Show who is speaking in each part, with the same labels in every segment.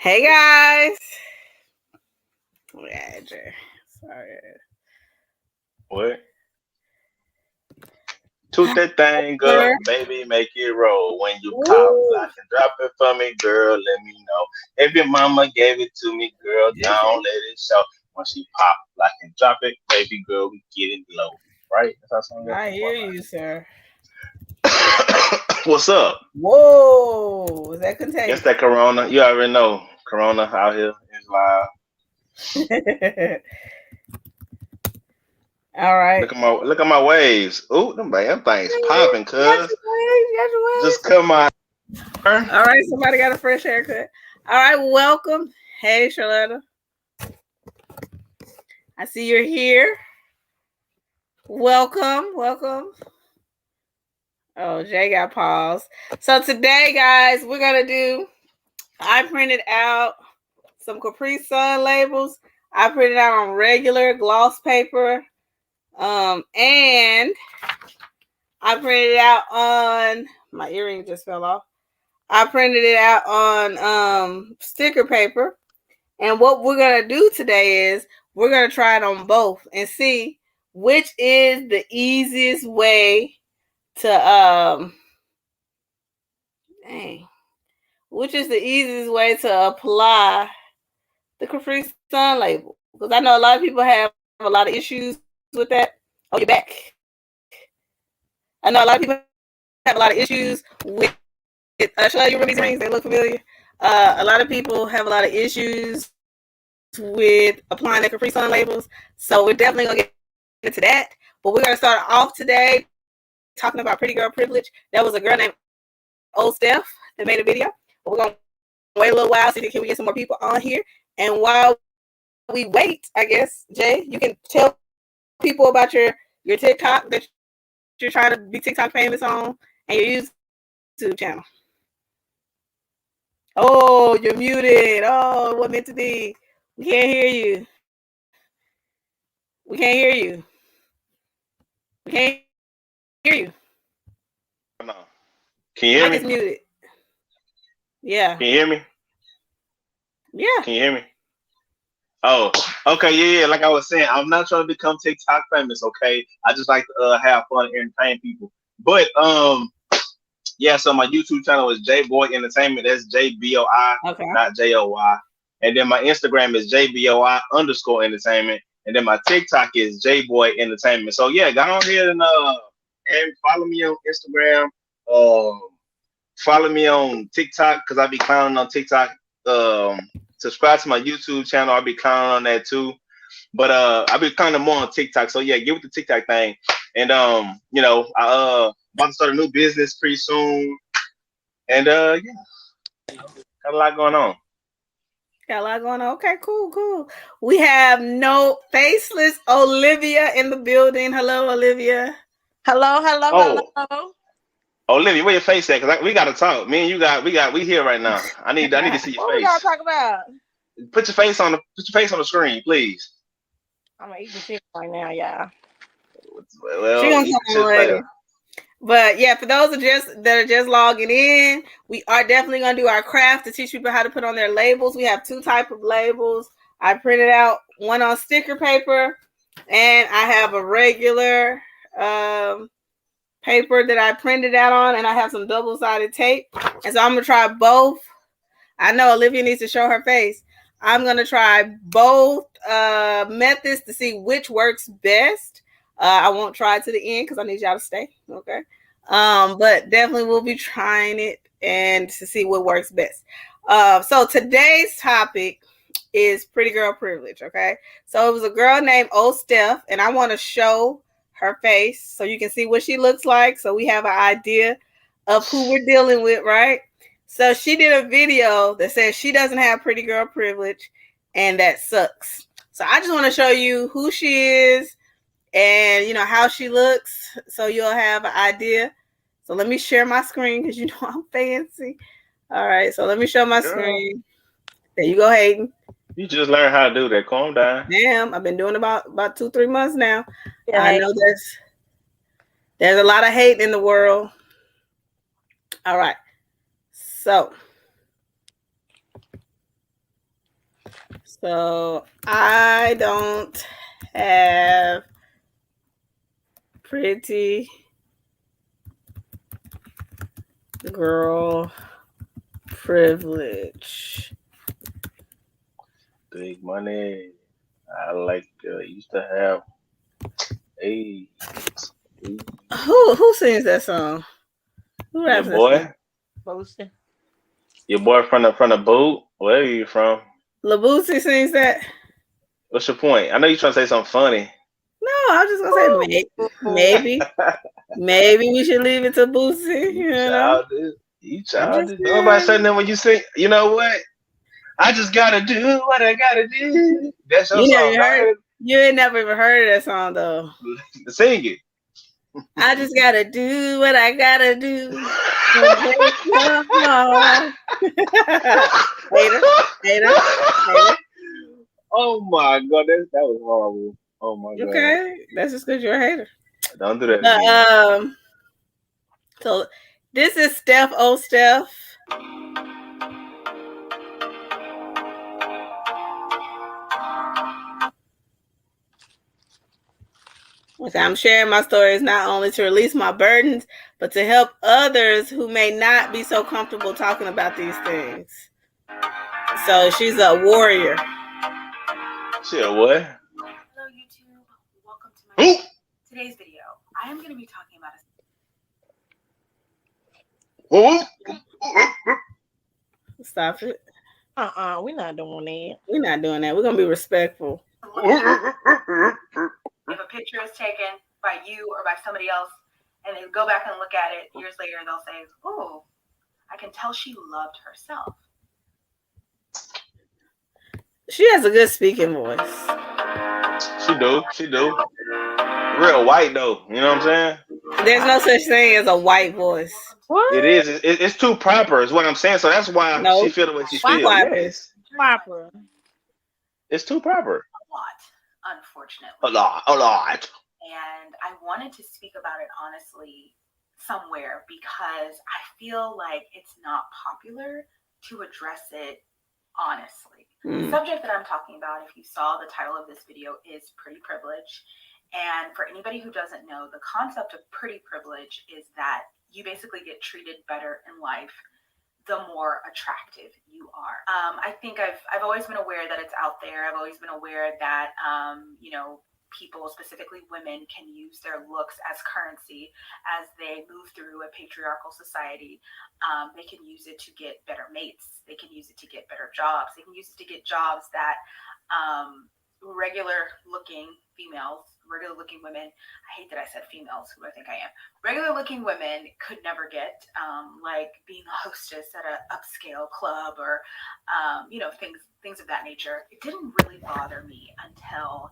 Speaker 1: Hey guys. Sorry.
Speaker 2: What? Toot that thing up, baby, make it roll. When you pop,
Speaker 1: Woo.
Speaker 2: lock and drop it for me, girl, let me know. If your mama gave it to me, girl, don't let it show. When she pop, lock and drop it, baby girl, we get it low. Right? That's how song goes.
Speaker 1: I hear you, sir.
Speaker 2: What's up?
Speaker 1: Whoa. Is that
Speaker 2: It's
Speaker 1: contagious?
Speaker 2: that Corona. You already know. Corona out here is live.
Speaker 1: All right.
Speaker 2: Look at my waves. Ooh, them things popping,
Speaker 1: You got
Speaker 2: cuz.
Speaker 1: your waves. You got your
Speaker 2: Just
Speaker 1: waves.
Speaker 2: come on.
Speaker 1: All right. Somebody got a fresh haircut. All right. Welcome. Hey, Charlotta. I see you're here. Welcome. Oh, Jay got paused. So today, guys, we're going to do, I printed out some Capri Sun labels. I printed out on regular gloss paper. And I printed it out on, my earring just fell off. I printed it out on sticker paper. And what we're going to do today is we're going to try it on both and see which is the easiest way to, which is the easiest way to apply the Capri Sun label. Because I know a lot of people have a lot of issues with that. Oh, you're back. I know a lot of people have a lot of issues with should I you remember these rings? They look familiar. A lot of people have a lot of issues with applying their Capri Sun labels. So we're definitely gonna get into that. But we're gonna start off today talking about Pretty Girl Privilege. There was a girl named Old Steph that made a video. But we're gonna wait a little while, see if we get some more people on here. And while we wait, I guess, Jay, you can tell people about your TikTok that you're trying to be TikTok famous on and your YouTube channel. Oh, you're muted. Oh, what meant to be? We can't hear you. We can't hear you. We can't hear you.
Speaker 2: No. Can you hear
Speaker 1: Mike
Speaker 2: me?
Speaker 1: is muted. Yeah.
Speaker 2: Can you hear me?
Speaker 1: Yeah.
Speaker 2: Can you hear me? Oh, okay, yeah. Like I was saying, I'm not trying to become TikTok famous. Okay, I just like to have fun and entertain people. But yeah. So my YouTube channel is J Boy Entertainment. That's JBOI,
Speaker 1: Okay.
Speaker 2: not JOY. And then my Instagram is JBOI _ entertainment. And then my TikTok is J Boy Entertainment. So yeah, go on here and follow me on Instagram. Follow me on TikTok because I be clowning on TikTok. Subscribe to my YouTube channel. I'll be clowning on that too. But I'll be clowning more on TikTok. So yeah, get with the TikTok thing. And I about to start a new business pretty soon. And yeah, got a lot going on.
Speaker 1: Got a lot going on. Okay, cool. We have no faceless Olivia in the building. Hello, Olivia.
Speaker 2: Oh, Olivia, where your face at? Cause we gotta talk. Me and you we here right now. I need to see your
Speaker 3: What we
Speaker 2: face.
Speaker 3: gotta talk about?
Speaker 2: Put your face on the screen, please.
Speaker 3: I'm eating chicken right now, y'all.
Speaker 1: She
Speaker 2: Well,
Speaker 1: gonna
Speaker 2: eat the
Speaker 1: come on
Speaker 2: chips later.
Speaker 1: later. But yeah, for those that are just logging in, we are definitely gonna do our craft to teach people how to put on their labels. We have two types of labels. I printed out one on sticker paper, and I have a regular paper that I printed out on, and I have some double-sided tape. And so I'm gonna try both. I know Olivia needs to show her face. I'm gonna try both methods to see which works best. I won't try it to the end because I need y'all to stay. Okay. But definitely we'll be trying it and to see what works best. So today's topic is Pretty Girl Privilege. Okay. So it was a girl named Old Steph, and I want to show her face so you can see what she looks like. So we have an idea of who we're dealing with, right? So she did a video that says she doesn't have pretty girl privilege and that sucks. So I just want to show you who she is and how she looks so you'll have an idea. So let me share my screen because I'm fancy. All right, so let me show my screen. There you go, Hayden.
Speaker 2: You just learned how to do that. Calm down.
Speaker 1: Damn, I've been doing about 2-3 months now.
Speaker 3: Yeah,
Speaker 1: I know there's a lot of hate in the world. All right. So So I don't have pretty girl privilege.
Speaker 2: Big money. I like used to have a
Speaker 1: Who sings that song? Who
Speaker 2: your
Speaker 1: raps that song?
Speaker 2: boy,
Speaker 3: Boasting.
Speaker 2: your boy from the boot. Where are you from?
Speaker 1: Labusi sings that.
Speaker 2: What's your point? I know you trying to say something funny.
Speaker 1: No, I'm just gonna say maybe we should leave it to Boosie.
Speaker 2: You
Speaker 1: You know,
Speaker 2: childish. You
Speaker 1: I'm just
Speaker 2: childish. Don't nobody say
Speaker 1: saying.
Speaker 2: nothing when you sing. You know what? I just gotta do what I gotta do. That's your
Speaker 1: You never
Speaker 2: song.
Speaker 1: even
Speaker 2: Go
Speaker 1: heard.
Speaker 2: ahead
Speaker 1: You ain't never even heard of that song though.
Speaker 2: and sing it.
Speaker 1: I just gotta do what I gotta do. And break your heart. Hater, hater, hater.
Speaker 2: Oh my god, that was horrible. Oh my god.
Speaker 1: Okay, that's just because you're a hater.
Speaker 2: Don't do that
Speaker 1: But
Speaker 2: again.
Speaker 1: so this is Steph. Oh, Steph. Okay, I'm sharing my stories not only to release my burdens, but to help others who may not be so comfortable talking about these things. So she's a warrior.
Speaker 2: Shit, what?
Speaker 4: Hello YouTube, welcome to my today's video. I am going to be talking about
Speaker 1: Stop it.
Speaker 3: We're not doing that.
Speaker 1: We're not doing that. We're gonna be respectful.
Speaker 4: if a picture is taken by you or by somebody else, and they go back and look at it years later, they'll say, "Oh, I can tell she loved herself."
Speaker 1: She has a good speaking voice.
Speaker 2: She do. Real white though. You know what I'm saying?
Speaker 1: There's no such thing as a white voice.
Speaker 3: What?
Speaker 2: It is. It's too proper. Is what I'm saying. So that's why
Speaker 1: No,
Speaker 2: she feel the way she
Speaker 1: too
Speaker 2: feel.
Speaker 1: proper.
Speaker 2: Yes,
Speaker 3: Proper.
Speaker 2: it's too proper.
Speaker 4: A lot, unfortunately.
Speaker 2: A lot.
Speaker 4: And I wanted to speak about it honestly somewhere because I feel like it's not popular to address it honestly. The subject that I'm talking about, if you saw the title of this video, is pretty privilege. And for anybody who doesn't know, the concept of pretty privilege is that you basically get treated better in life the more attractive you are. I think I've always been aware that it's out there. I've always been aware that people, specifically women, can use their looks as currency as they move through a patriarchal society. They can use it to get better mates. They can use it to get better jobs. They can use it to get jobs that regular looking women, I hate that I said females, who I think I am, regular looking women could never get, like being a hostess at an upscale club or, things of that nature. It didn't really bother me until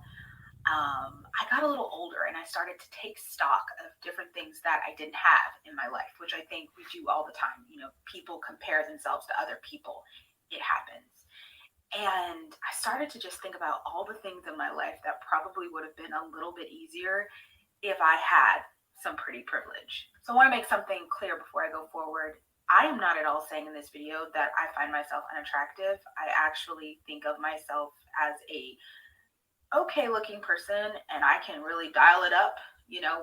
Speaker 4: I got a little older and I started to take stock of different things that I didn't have in my life, which I think we do all the time. People compare themselves to other people. It happens. And I started to just think about all the things in my life that probably would have been a little bit easier if I had some pretty privilege. So I want to make something clear before I go forward. I am not at all saying in this video that I find myself unattractive. I actually think of myself as a okay looking person, and I can really dial it up,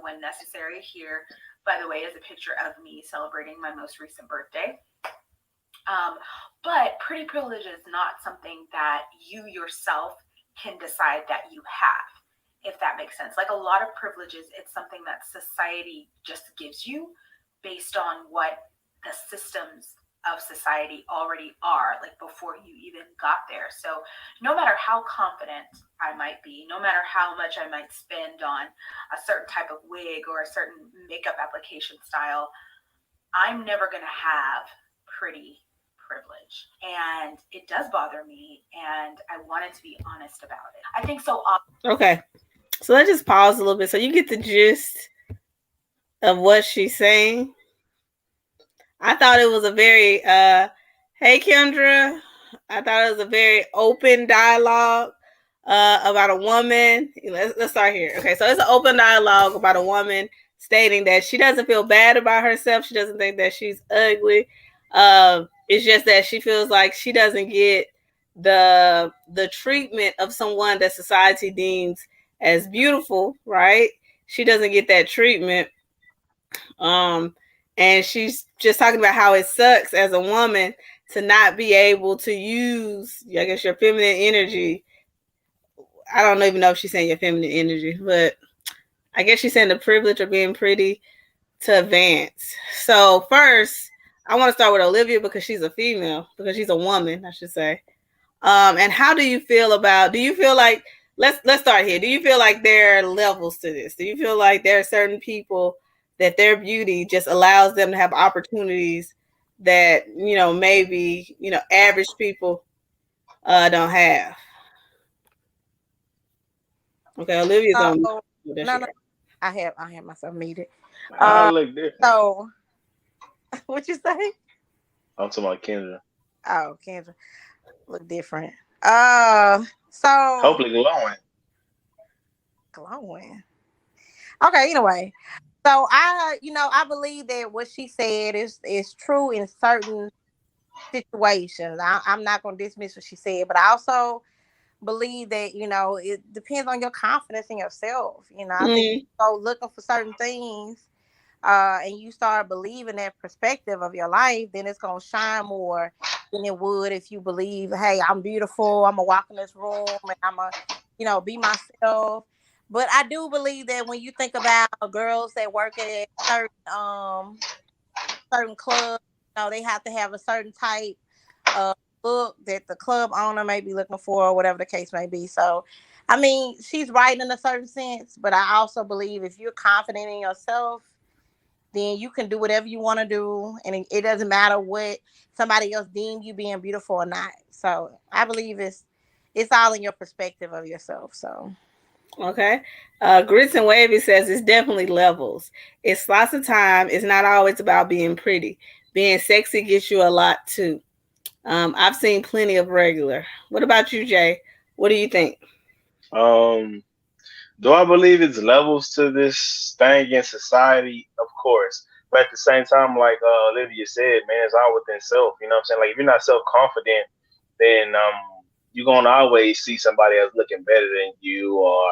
Speaker 4: when necessary. Here, by the way, is a picture of me celebrating my most recent birthday. But pretty privilege is not something that you yourself can decide that you have, if that makes sense. Like a lot of privileges, it's something that society just gives you based on what the systems of society already are, like before you even got there. So no matter how confident I might be, no matter how much I might spend on a certain type of wig or a certain makeup application style, I'm never going to have pretty privilege. And it does bother me, and I wanted to be honest about it. I think so.
Speaker 1: Okay, so let's just pause a little bit so you get the gist of what she's saying. I thought it was a very hey Kendra, I thought it was a very open dialogue about a woman. Let's start here. Okay, so it's an open dialogue about a woman stating that she doesn't feel bad about herself. She doesn't think that she's ugly. It's just that she feels like she doesn't get the treatment of someone that society deems as beautiful, right? She doesn't get that treatment. Um, and she's just talking about how it sucks as a woman to not be able to use, I guess, your feminine energy. I don't even know if she's saying your feminine energy, but I guess she's saying the privilege of being pretty to advance. So first, I want to start with Olivia because she's a female, because she's a woman, I should say. And how do you feel about? Do you feel like let's start here? Do you feel like there are levels to this? Do you feel like there are certain people that their beauty just allows them to have opportunities that maybe average people don't have? Okay, Olivia's on.
Speaker 3: So
Speaker 1: There she
Speaker 3: no,
Speaker 1: go.
Speaker 3: no, I have myself muted.
Speaker 2: I look different.
Speaker 3: So what you say?
Speaker 2: I'm talking about Kendra.
Speaker 3: Oh, Kendra look different. So
Speaker 2: Hopefully
Speaker 3: glowing. Okay, anyway. So I believe that what she said is true in certain situations. I'm not gonna dismiss what she said, but I also believe that it depends on your confidence in yourself. I think you go looking for certain things, and you start believing that perspective of your life, then it's gonna shine more than it would if you believe, hey, I'm beautiful, I'm gonna walk in this room and I'm gonna be myself. But I do believe that when you think about girls that work at certain clubs, they have to have a certain type of look that the club owner may be looking for, or whatever the case may be. So, I mean, she's right in a certain sense, but I also believe if you're confident in yourself, then you can do whatever you want to do, and it doesn't matter what somebody else deem you being beautiful or not. So, I believe it's all in your perspective of yourself. So.
Speaker 1: Okay. Grits and Wavy says it's definitely levels. It's lots of time. It's not always about being pretty. Being sexy gets you a lot too. I've seen plenty of regular. What about you, Jay? What do you think?
Speaker 2: Um, do I believe it's levels to this thing in society? Of course. But at the same time, like Olivia said, man, it's all within self. You know what I'm saying? Like if you're not self confident, then you're gonna always see somebody else looking better than you, or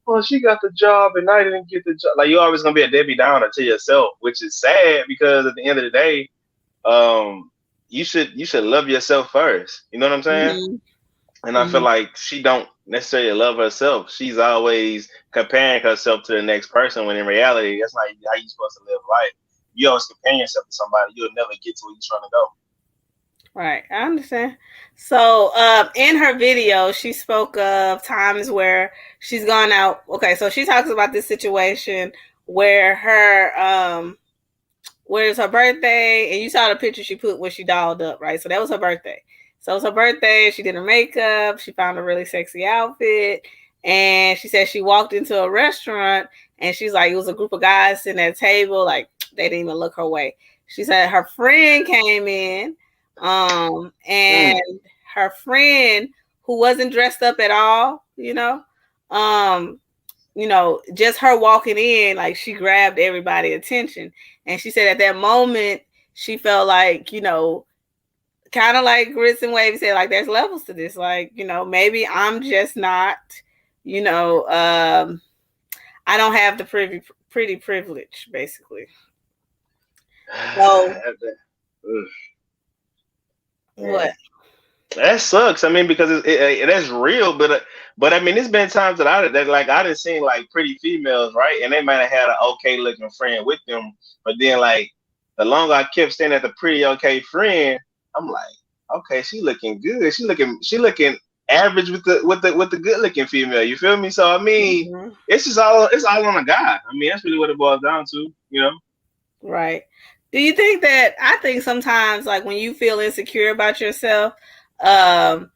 Speaker 2: well, she got the job and I didn't get the job. Like you're always gonna be a Debbie Downer to yourself, which is sad because at the end of the day, you should love yourself first. You know what I'm saying?
Speaker 1: Mm-hmm.
Speaker 2: And I feel like she don't necessarily love herself. She's always comparing herself to the next person when in reality that's not how you're supposed to live life. You always compare yourself to somebody, you'll never get to where you're trying to go.
Speaker 1: Right, I understand. So, in her video, she spoke of times where she's gone out. Okay, so she talks about this situation where where it's her birthday, and you saw the picture she put when she dolled up, right? So that was her birthday. So it was her birthday. She did her makeup. She found a really sexy outfit, and she said she walked into a restaurant, and she's like, it was a group of guys sitting at a table, like they didn't even look her way. She said her friend came in, and her friend who wasn't dressed up at all, um, just her walking in, like she grabbed everybody's attention. And she said at that moment, she felt like, kind of like Grits and Wavy said, like there's levels to this. Like, maybe I'm just not, I don't have the pretty privilege, basically. So, what?
Speaker 2: That sucks. I mean, because that's real, but I mean, it's been times that I done seen like pretty females, right? And they might have had an okay looking friend with them, but then like the longer I kept staying at the pretty okay friend, I'm like, okay, she looking good. She looking average with the good looking female. You feel me? So I mean, it's all on a guy. I mean, that's really what it boils down to.
Speaker 1: Right. Do you think that I think sometimes like when you feel insecure about yourself, um,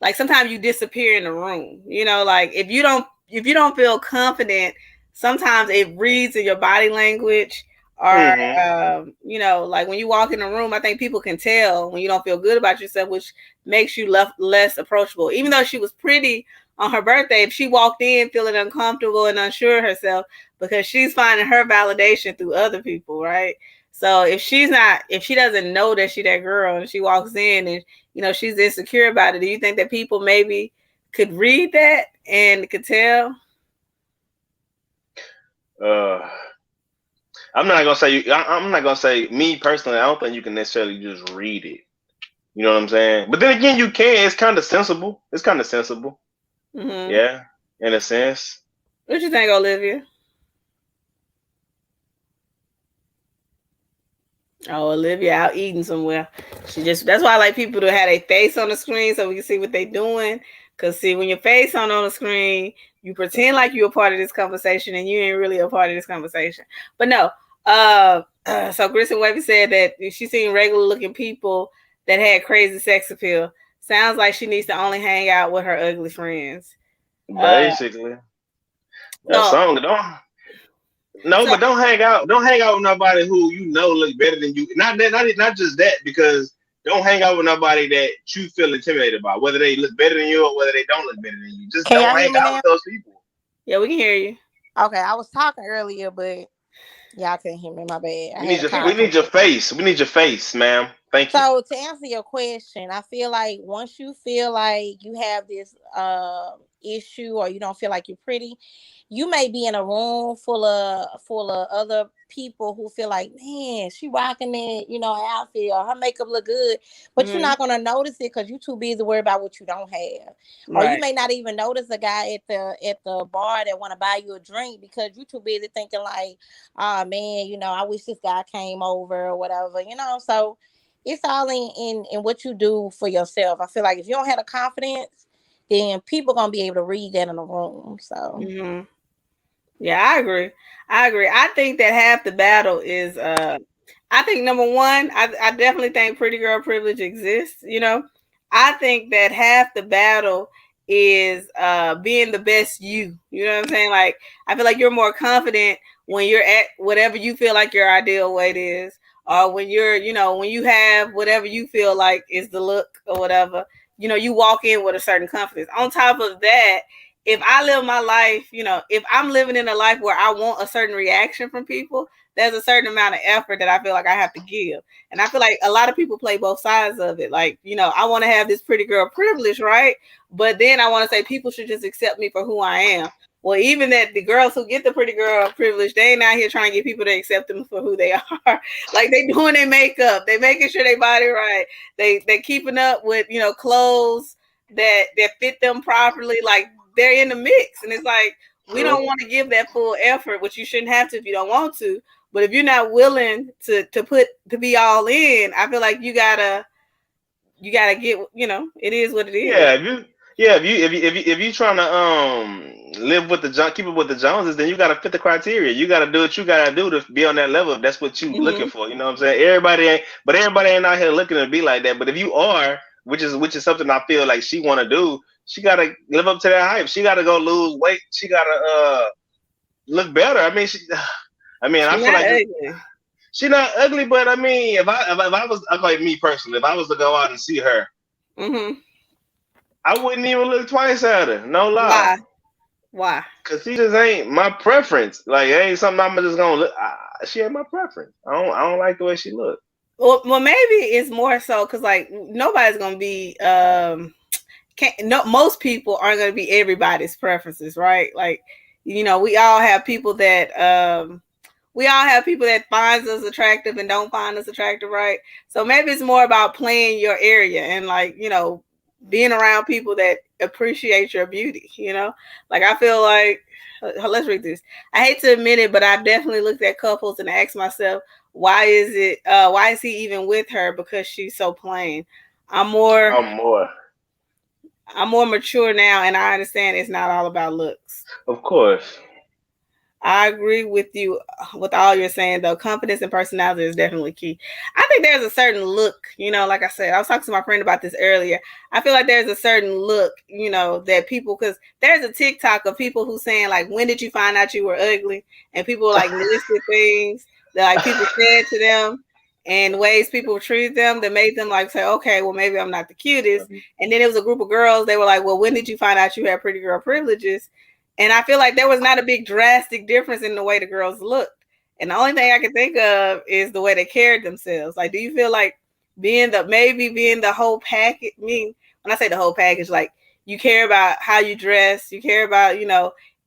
Speaker 1: like sometimes you disappear in the room. Like if you don't feel confident, sometimes it reads in your body language or like when you walk in the room, I think people can tell when you don't feel good about yourself, which makes you less approachable. Even though she was pretty on her birthday, if she walked in feeling uncomfortable and unsure of herself because she's finding her validation through other people, right? So if she doesn't know that she that girl and she walks in and she's insecure about it, do you think that people maybe could read that and could tell?
Speaker 2: Uh, I'm not gonna say me personally. I don't think you can necessarily just read it. You know what I'm saying? But then again, you can. It's kind of sensible. It's kind of sensible.
Speaker 1: Mm-hmm.
Speaker 2: Yeah, in a sense.
Speaker 1: What you think, Olivia? Oh, Olivia out eating somewhere. That's why I like people to have their face on the screen so we can see what they're doing. Cause see, when your face on the screen, you pretend like you're a part of this conversation and you ain't really a part of this conversation. But no, so Grissom Wavy said that she's seen regular looking people that had crazy sex appeal. Sounds like she needs to only hang out with her ugly friends.
Speaker 2: Basically, that's
Speaker 1: So,
Speaker 2: something. Don't no,
Speaker 1: so
Speaker 2: but don't hang out. Don't hang out with nobody who you know look better than you. Not just that, because don't hang out with nobody that you feel intimidated by, whether they look better than you or whether they don't look better than you. Just
Speaker 3: Can
Speaker 2: don't
Speaker 3: y'all hear
Speaker 2: hang
Speaker 3: me
Speaker 2: out
Speaker 3: now?
Speaker 2: with those people.
Speaker 1: yeah, we can hear you.
Speaker 3: Okay, I was talking earlier, but y'all couldn't hear me. My bad. I had a call
Speaker 2: We
Speaker 3: come.
Speaker 2: need your face. We need your face, ma'am. Thank you.
Speaker 3: So to answer your question, I feel like once you feel like you have this issue or you don't feel like you're pretty, you may be in a room full of other people who feel like, man, she rocking it, outfit or her makeup look good, but you're
Speaker 1: Mm-hmm.
Speaker 3: not gonna notice it because you're too busy worried about what you don't have, or you
Speaker 1: Right.
Speaker 3: may not even notice a guy at the bar that want to buy you a drink because you're too busy thinking like, oh man, I wish this guy came over or whatever, so it's all in what you do for yourself. I feel like if you don't have the confidence, then people gonna be able to read that in the room. So
Speaker 1: Mm-hmm. Yeah, I agree. I agree. I think that half the battle is I think number one, I definitely think pretty girl privilege exists, I think that half the battle is being the best you. You know what I'm saying? Like I feel like you're more confident when you're at whatever you feel like your ideal weight is, or when you're, when you have whatever you feel like is the look or whatever, you walk in with a certain confidence. On top of that, if I live my life, if I'm living in a life where I want a certain reaction from people, there's a certain amount of effort that I feel like I have to give. And I feel like a lot of people play both sides of it. Like, I want to have this pretty girl privilege, right? But then I want to say people should just accept me for who I am. Well, even that the girls who get the pretty girl privilege, they ain't out here trying to get people to accept them for who they are. Like they doing their makeup, they making sure they body right. They keeping up with, clothes that fit them properly. Like they're in the mix. And it's like, we
Speaker 2: True.
Speaker 1: don't want to give that full effort, which you shouldn't have to if you don't want to. But if you're not willing to be all in, I feel like you gotta get, it is what it is.
Speaker 2: Yeah, if you trying to live with keep it with the Joneses, then you gotta fit the criteria. You gotta do what you gotta do to be on that level. If that's what you looking
Speaker 1: Mm-hmm.
Speaker 2: for. You know what I'm saying? Everybody ain't out here looking to be like that. But if you are, which is something I feel like she want to do, she gotta live up to that hype. She gotta go lose weight. She gotta look better. I
Speaker 1: She's
Speaker 2: feel
Speaker 1: not
Speaker 2: like
Speaker 1: ugly.
Speaker 2: she not ugly, but I mean, if I was like me personally, if I was to go out and see her,
Speaker 1: Mm-hmm.
Speaker 2: I wouldn't even look twice at her. No lie.
Speaker 1: Why? Why?
Speaker 2: Cause she just ain't my preference. Like it ain't something I'm just gonna look. She ain't my preference. I don't like the way she look.
Speaker 1: Well, maybe it's more so because like nobody's gonna be can't no most people aren't gonna be everybody's preferences, right? Like we all have people that finds us attractive and don't find us attractive, right? So maybe it's more about playing your area and like, being around people that appreciate your beauty, Like I feel like let's read this. I hate to admit it, but I've definitely looked at couples and asked myself, why is he even with her? Because she's so plain. I'm more
Speaker 2: I'm more,
Speaker 1: I'm more mature now and I understand it's not all about looks.
Speaker 2: of course.
Speaker 1: I agree with you with all you're saying though. Confidence and personality is definitely key. I think there's a certain look, like I said, I was talking to my friend about this earlier. I feel like there's a certain look, that people, because there's a TikTok of people who saying like, when did you find out you were ugly? And people like listed things that like people said to them and ways people treated them that made them like say, okay, well maybe I'm not the cutest. And then it was a group of girls. They were like, well, when did you find out you had pretty girl privileges? And I feel like there was not a big drastic difference in the way the girls looked. And the only thing I can think of is the way they carried themselves. Like, do you feel like being the whole package? I mean, when I say the whole package, like you care about how you dress, you care about,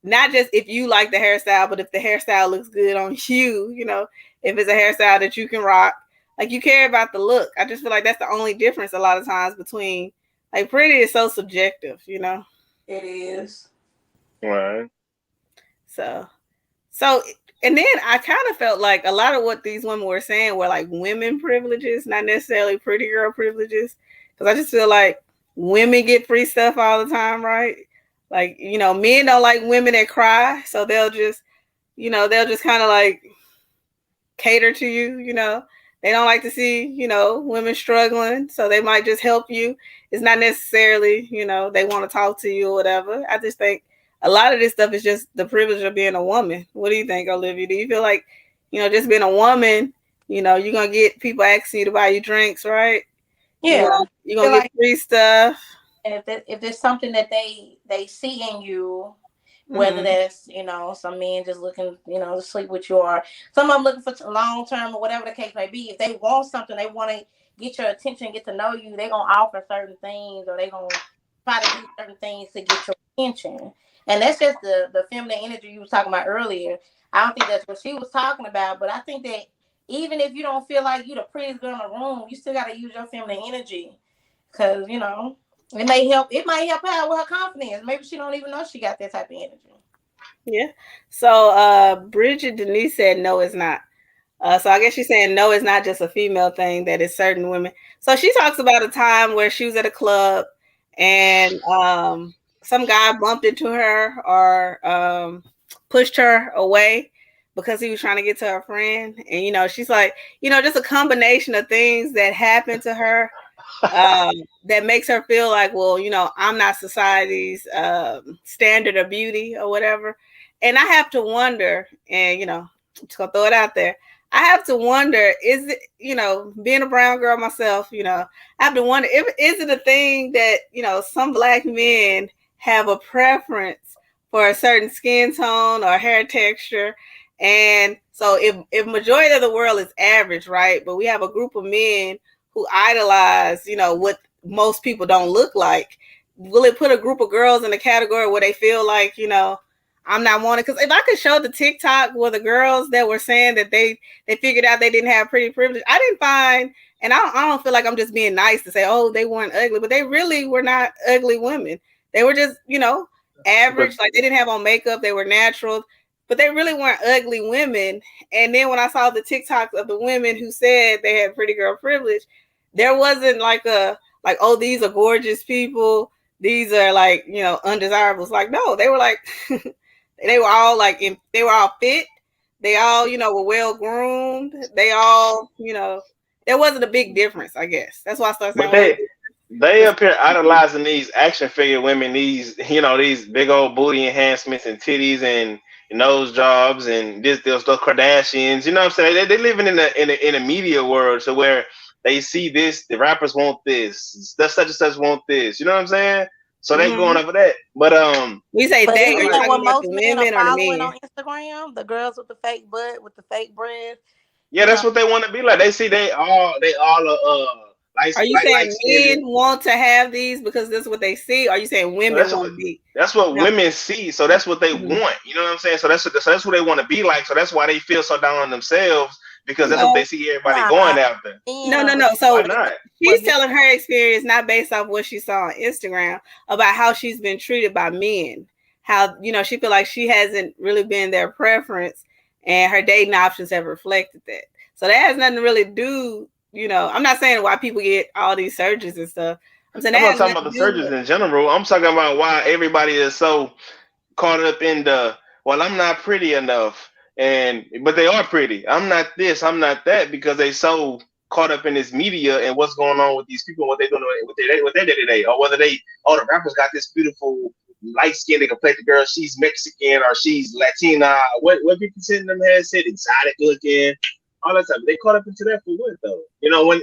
Speaker 1: not just if you like the hairstyle, but if the hairstyle looks good on you, if it's a hairstyle that you can rock, like you care about the look. I just feel like that's the only difference a lot of times between like pretty is so subjective.
Speaker 3: It is.
Speaker 2: Right.
Speaker 1: So So, and then I kind of felt like a lot of what these women were saying were like women privileges, not necessarily pretty girl privileges. Because I just feel like women get free stuff all the time, right? Like, men don't like women that cry. So they'll just kind of like cater to you. They don't like to see, women struggling. So they might just help you. It's not necessarily, they want to talk to you or whatever. I just think a lot of this stuff is just the privilege of being a woman. What do you think, Olivia? Do you feel like, just being a woman, you're gonna get people asking you to buy you drinks, right?
Speaker 3: Yeah,
Speaker 1: You're
Speaker 3: I feel
Speaker 1: gonna get
Speaker 3: like
Speaker 1: free stuff.
Speaker 3: if there's something that they see in you, whether
Speaker 1: Mm-hmm.
Speaker 3: that's some men just looking to sleep with you, or some of them looking for long term, or whatever the case may be. If they want something, they want to get your attention, get to know you, they're gonna offer certain things, or they're gonna try to do certain things to get your attention. And that's just the feminine energy you was talking about earlier. I don't think that's what she was talking about, but I think that even if you don't feel like you the prettiest girl in the room, you still got to use your feminine energy, because it may help. It might help her out with her confidence. Maybe she don't even know she got that type of energy.
Speaker 1: Yeah. So Bridget Denise said no, it's not. So I guess she's saying no, it's not just a female thing, that it's certain women. So she talks about a time where she was at a club and some guy bumped into her or pushed her away because he was trying to get to her friend. And, she's like, just a combination of things that happened to her that makes her feel like, well, I'm not society's standard of beauty or whatever. And I have to wonder, and, just gonna throw it out there. I have to wonder, is it, being a brown girl myself, I have to wonder if is it a thing that, some black men have a preference for a certain skin tone or hair texture. And so if majority of the world is average, right? But we have a group of men who idolize, what most people don't look like. Will it put a group of girls in a category where they feel like, I'm not wanted? Because if I could show the TikTok where the girls that were saying that they figured out they didn't have pretty privilege, I didn't find, and I don't feel like I'm just being nice to say, oh, they weren't ugly, but they really were not ugly women. They were just,
Speaker 2: But
Speaker 1: average. Like they didn't have on makeup, they were natural, but they really weren't ugly women. And then when I saw the TikToks of the women who said they had pretty girl privilege, there wasn't like oh, these are gorgeous people, these are like undesirables. Like no, they were like they were all like they were all fit, they all were well groomed, they all there wasn't a big difference. I guess that's why I started
Speaker 2: but
Speaker 1: saying, well,
Speaker 2: they up here idolizing these action figure women, these these big old booty enhancements and titties and nose jobs and those Kardashians. You know what I'm saying? They living in a media world, so where they see this, the rappers want this, the such and such want this. You know what I'm saying? So they going
Speaker 1: mm-hmm.
Speaker 2: over that. But
Speaker 1: We say
Speaker 3: But
Speaker 1: they. Are
Speaker 3: isn't
Speaker 1: you
Speaker 3: that
Speaker 1: talking
Speaker 3: what
Speaker 1: about
Speaker 3: most
Speaker 1: the
Speaker 3: men are
Speaker 1: women or the
Speaker 3: following
Speaker 1: men?
Speaker 3: on Instagram? The girls with the fake butt, with the fake breasts.
Speaker 2: yeah, that's what they want to be like. They see they all
Speaker 1: Are you
Speaker 2: light
Speaker 1: saying
Speaker 2: skinned.
Speaker 1: men want to have these because this is what they see? Or are you saying
Speaker 2: So
Speaker 1: women want to be?
Speaker 2: that's what
Speaker 1: No.
Speaker 2: women see. So that's what they
Speaker 1: Mhm.
Speaker 2: want. You know what I'm saying? So that's who they want to be like. So that's why they feel so down on themselves because that's what they
Speaker 1: No,
Speaker 2: see everybody
Speaker 3: Nah,
Speaker 2: going after.
Speaker 1: no,
Speaker 3: men
Speaker 1: no,
Speaker 3: really
Speaker 1: no.
Speaker 2: Why
Speaker 1: So
Speaker 2: not?
Speaker 1: she's telling her experience not based off what she saw on Instagram about how she's been treated by men. How she feel like she hasn't really been their preference, and her dating options have reflected that. So that has nothing to really do. I'm not saying why people get all these surgeries and stuff. I'm saying
Speaker 2: I'm
Speaker 1: that
Speaker 2: not
Speaker 1: has
Speaker 2: talking
Speaker 1: nothing
Speaker 2: about
Speaker 1: to
Speaker 2: the
Speaker 1: do
Speaker 2: surgeons
Speaker 1: with.
Speaker 2: in general. I'm talking about why everybody is so caught up in the well, I'm not pretty enough, and but they are pretty. I'm not this, I'm not that because they so caught up in this media and what's going on with these people, what they doing with their day to day, or whether they the rappers got this beautiful light skinned complected girl, she's Mexican or she's Latina. What people sitting them heads said exotic looking, all that stuff. They caught up into that for what though? When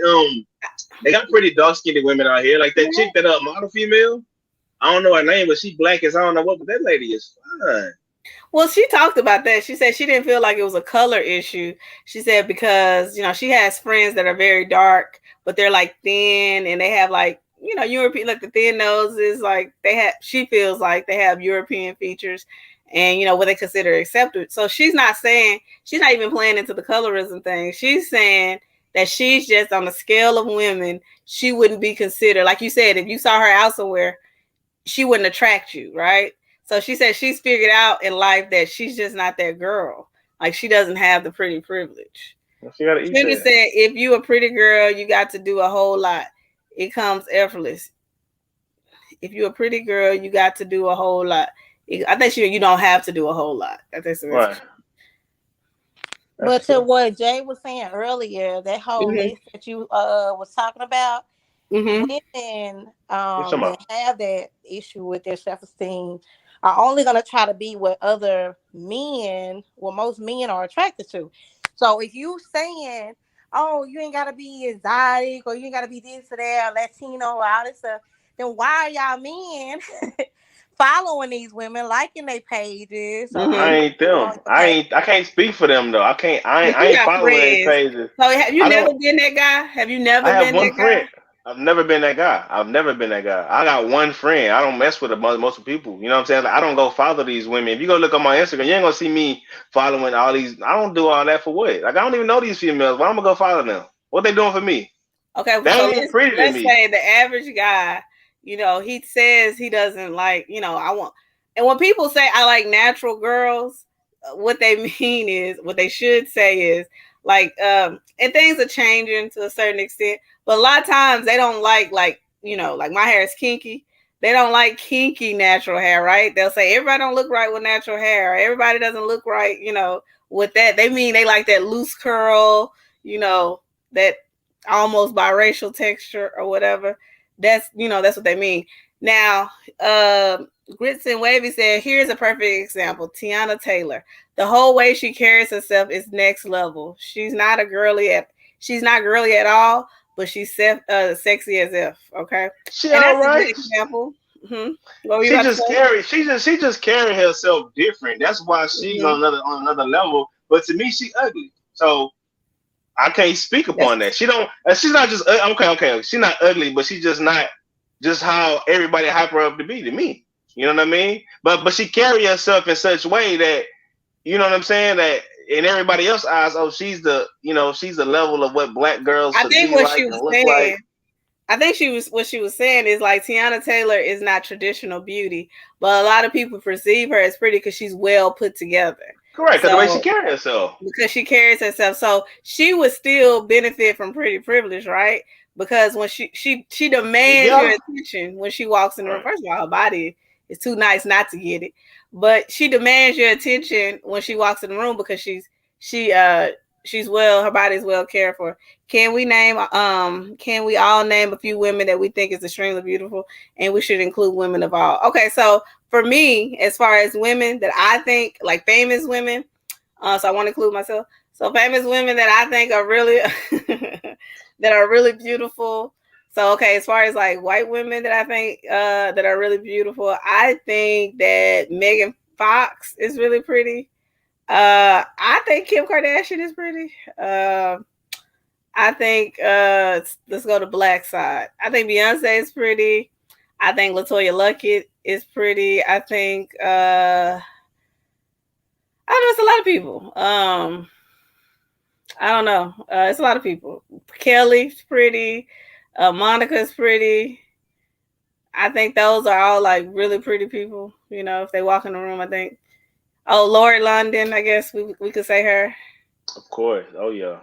Speaker 2: they got pretty dark skinned women out here, like that chick that model female. I don't know her name, but she black as I don't know what, but that lady is fine.
Speaker 1: Well, she talked about that. She said she didn't feel like it was a color issue. She said because, she has friends that are very dark, but they're like thin and they have like, European, like the thin noses, like she feels like they have European features and, what they consider accepted. So she's not even playing into the colorism thing. She's saying that she's just on the scale of women, she wouldn't be considered, like you said, if you saw her out somewhere, she wouldn't attract you, right? So she said she's figured out in life that she's just not that girl. Like she doesn't have the pretty privilege.
Speaker 2: She gotta eat
Speaker 1: Sugar
Speaker 2: that.
Speaker 1: said if you a pretty girl, you got to do a whole lot. It comes effortless. If you're a pretty girl, you got to do a whole lot. I think you don't have to do a whole lot. I think so.
Speaker 2: Right.
Speaker 3: But to what Jay was saying earlier, that whole
Speaker 1: Mm-hmm.
Speaker 3: list that you was talking about,
Speaker 1: Mm-hmm.
Speaker 3: women
Speaker 2: About?
Speaker 3: that have that issue with their self-esteem are only going to try to be what other men, what most men are attracted to. So if you saying, oh, you ain't got to be exotic or you ain't got to be this or that, or Latino or all this stuff, then why are y'all men following these women, liking their pages or
Speaker 2: I
Speaker 1: Mm-hmm.
Speaker 3: they
Speaker 2: ain't them.
Speaker 3: on your page?
Speaker 2: I can't speak for them though. I can't.
Speaker 1: But
Speaker 2: I
Speaker 1: you
Speaker 2: ain't
Speaker 1: got
Speaker 2: following any
Speaker 1: friends.
Speaker 2: pages.
Speaker 1: So have you
Speaker 2: I
Speaker 1: never
Speaker 2: don't.
Speaker 1: been that guy? Have you
Speaker 2: I
Speaker 1: never
Speaker 2: have
Speaker 1: been
Speaker 2: one
Speaker 1: that guy?
Speaker 2: friend. I've never been that guy. I've never been that guy. I got one friend. I don't mess with most of people. You know what I'm saying? Like, I don't go follow these women. If you go look on my Instagram, you ain't gonna see me following all these. I don't do all that for what? Like I don't even know these females. Why I'm gonna go follow them? What they doing for me?
Speaker 1: Okay,
Speaker 2: They
Speaker 1: so
Speaker 2: ain't even pretty to
Speaker 1: let's
Speaker 2: me.
Speaker 1: say the average guy, he says he doesn't like, I want, and when people say I like natural girls, what they mean is, what they should say is like, and things are changing to a certain extent, but a lot of times they don't like, like my hair is kinky. They don't like kinky natural hair, right? They'll say everybody don't look right with natural hair. Everybody doesn't look right, with that. They mean they like that loose curl, that almost biracial texture or whatever. That's what they mean. Now, Grits and Wavy said, here's a perfect example. Tiana Taylor. The whole way she carries herself is next level. She's not girly at all, but she's sexy as if. Okay.
Speaker 2: She
Speaker 1: And
Speaker 2: all
Speaker 1: that's a good
Speaker 2: right.
Speaker 1: example. Mm-hmm. What were you
Speaker 2: She
Speaker 1: about to
Speaker 2: just
Speaker 1: say?
Speaker 2: carry. She just carry herself different. That's why she's
Speaker 1: Mm-hmm.
Speaker 2: on another level. But to me, she ugly. So I can't speak
Speaker 1: That's
Speaker 2: upon that. She don't. She's not just okay. Okay, she's not ugly, but she's just not just how everybody hype her up to be to me. You know what I mean? But she carry herself in such a way that you know what I'm saying, that in everybody else's eyes, oh, she's the level of what black girls
Speaker 1: I
Speaker 2: should
Speaker 1: think
Speaker 2: be
Speaker 1: what she
Speaker 2: like
Speaker 1: was
Speaker 2: and look like.
Speaker 1: saying what she was saying is like Tiana Taylor is not traditional beauty, but a lot of people perceive her as pretty because she's well put together.
Speaker 2: Correct, because the way she
Speaker 1: So
Speaker 2: carry herself.
Speaker 1: because she carries herself, so she would still benefit from pretty privilege, right? Because when she demands your
Speaker 2: Yeah.
Speaker 1: attention when she walks in the room.
Speaker 2: Right.
Speaker 1: First of all, her body is too nice not to get it, but she demands your attention when she walks in the room because she she's well, her body is well cared for. Can we all name a few women that we think is extremely beautiful, and we should include women of all? Okay, so for me, as far as women that I think like famous women, so I want to include myself. So famous women that I think are really that are really beautiful. So okay, as far as like white women that I think that are really beautiful, I think that Megan Fox is really pretty. I think Kim Kardashian is pretty. I think let's go to black side. I think Beyonce is pretty. I think Latoya Luckett is pretty. I think I don't know, it's a lot of people. I don't know. It's a lot of people. Kelly's pretty. Monica's pretty. I think those are all like really pretty people. If they walk in the room, I think. Oh, Lori London, I guess we could say her.
Speaker 2: Of course. Oh yeah.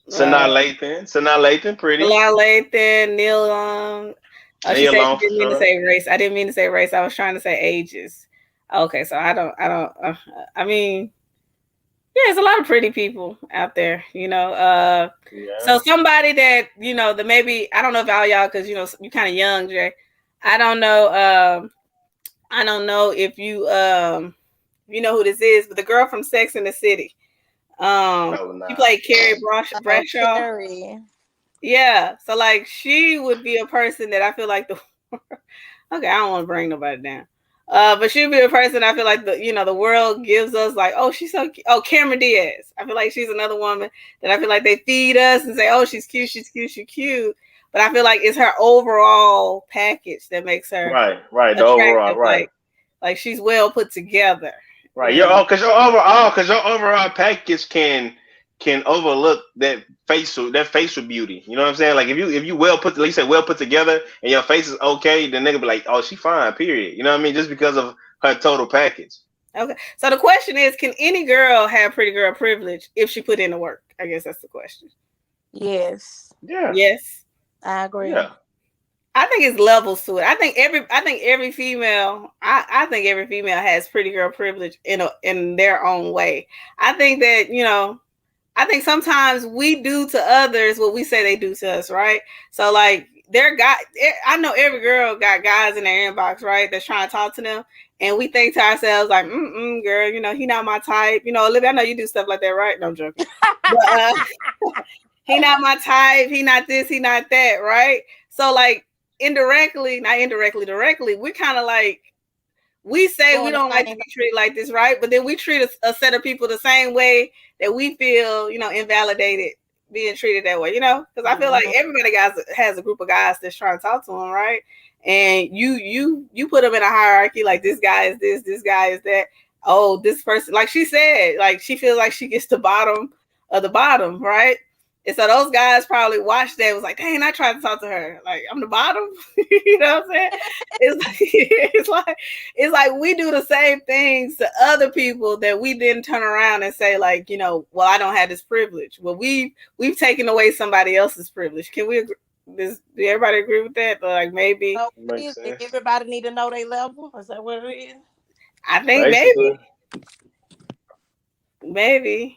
Speaker 1: Uh,
Speaker 2: Sanaa Lathan, pretty.
Speaker 1: Bilal Lathan, Neil Long. Oh, she
Speaker 2: Neil
Speaker 1: said she
Speaker 2: Long for
Speaker 1: didn't mean to
Speaker 2: sure.
Speaker 1: say race. I didn't mean to say race. I was trying to say ages. Okay, so I don't. I mean, yeah, there's a lot of pretty people out there.
Speaker 2: Yeah.
Speaker 1: So somebody that that maybe I don't know if y'all because you kind of young, Jay. I don't know. I don't know if you know who this is, but the girl from Sex in the City.
Speaker 2: Oh
Speaker 1: She
Speaker 2: nah.
Speaker 1: played Carrie
Speaker 3: Oh,
Speaker 1: Bradshaw.
Speaker 3: Carrie.
Speaker 1: Yeah, so like she would be a person that I feel like the. Okay, I don't want to bring nobody down. But she'll be a person I feel like the world gives us like, oh, she's so cute. Oh, Cameron Diaz. I feel like she's another woman that I feel like they feed us and say, oh, she's cute, she's cute, she's cute. But I feel like it's her overall package that makes her
Speaker 2: right. The overall,
Speaker 1: attractive.
Speaker 2: right.
Speaker 1: Like she's well put together.
Speaker 2: Right. Your overall package can overlook that facial beauty. You know what I'm saying? Like if you well put, like you said, well put together, and your face is okay, then nigga be like, oh, she fine. Period. You know what I mean? Just because of her total package.
Speaker 1: Okay. So the question is, can any girl have pretty girl privilege if she put in the work? I guess that's the question.
Speaker 3: Yes.
Speaker 2: Yeah.
Speaker 1: Yes.
Speaker 3: I agree.
Speaker 2: Yeah.
Speaker 1: I think it's levels to it. I think every female has pretty girl privilege in their own way. I think that, I think sometimes we do to others what we say they do to us, right? So like I know every girl got guys in their inbox, right? That's trying to talk to them. And we think to ourselves like, girl, he not my type. Olivia, I know you do stuff like that, right? No, I'm joking. But he not my type. He not this, he not that, right? So like directly, we're kind of like, we say we don't like to be treated like this, right? But then we treat a set of people the same way that we feel, invalidated being treated that way, because I feel like everybody has a group of guys that's trying to talk to them, right? And you put them in a hierarchy, like this guy is this guy is that. Oh, this person, like she said, like she feels like she gets the bottom of the bottom, right? And so those guys probably watched that and was like, dang, I tried to talk to her. Like, I'm the bottom. You know what I'm saying? It's like we do the same things to other people that we then turn around and say, like, well, I don't have this privilege. Well, we've taken away somebody else's privilege. Can we agree? Do everybody agree with that? But like maybe
Speaker 3: everybody need to know their level. Is that what it is?
Speaker 1: I think maybe.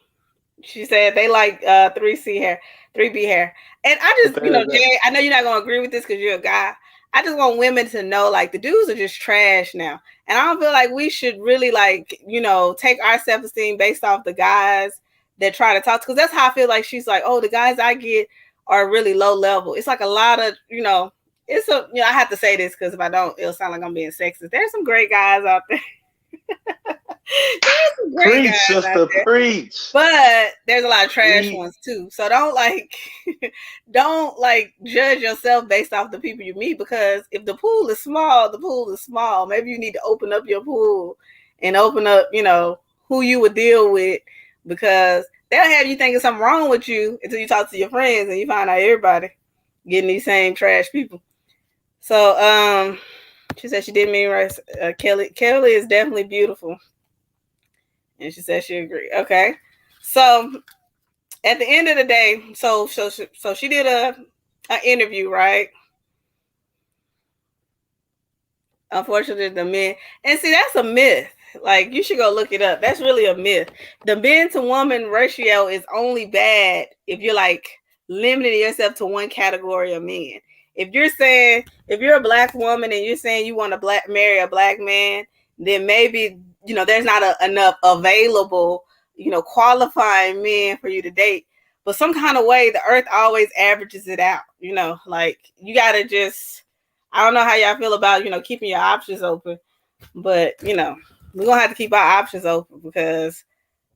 Speaker 1: She said they like 3C hair, 3B hair. And I just, Jay, I know you're not going to agree with this because you're a guy. I just want women to know, like, the dudes are just trash now. And I don't feel like we should really, like, take our self-esteem based off the guys that try to talk to. Because that's how I feel like she's like, oh, the guys I get are really low level. It's like a lot of, I have to say this because if I don't, it'll sound like I'm being sexist. There's some great guys out there.
Speaker 2: Preach, sister, preach.
Speaker 1: But there's a lot of trash ones too. So don't judge yourself based off the people you meet, because if the pool is small, the pool is small. Maybe you need to open up your pool and open up, who you would deal with, because they'll have you thinking something wrong with you until you talk to your friends and you find out everybody getting these same trash people. So she said she didn't mean right. Kelly is definitely beautiful. And she said she agreed. Okay. So at the end of the day, so she did an interview, right? Unfortunately, the men, and see, that's a myth. Like, you should go look it up. That's really a myth. The men to woman ratio is only bad if you're like limiting yourself to one category of men. If you're a black woman and you're saying you want to marry a black man, then maybe there's not enough available, qualifying men for you to date. But some kind of way, the earth always averages it out. Like, you gotta just, I don't know how y'all feel about, keeping your options open, but we're gonna have to keep our options open because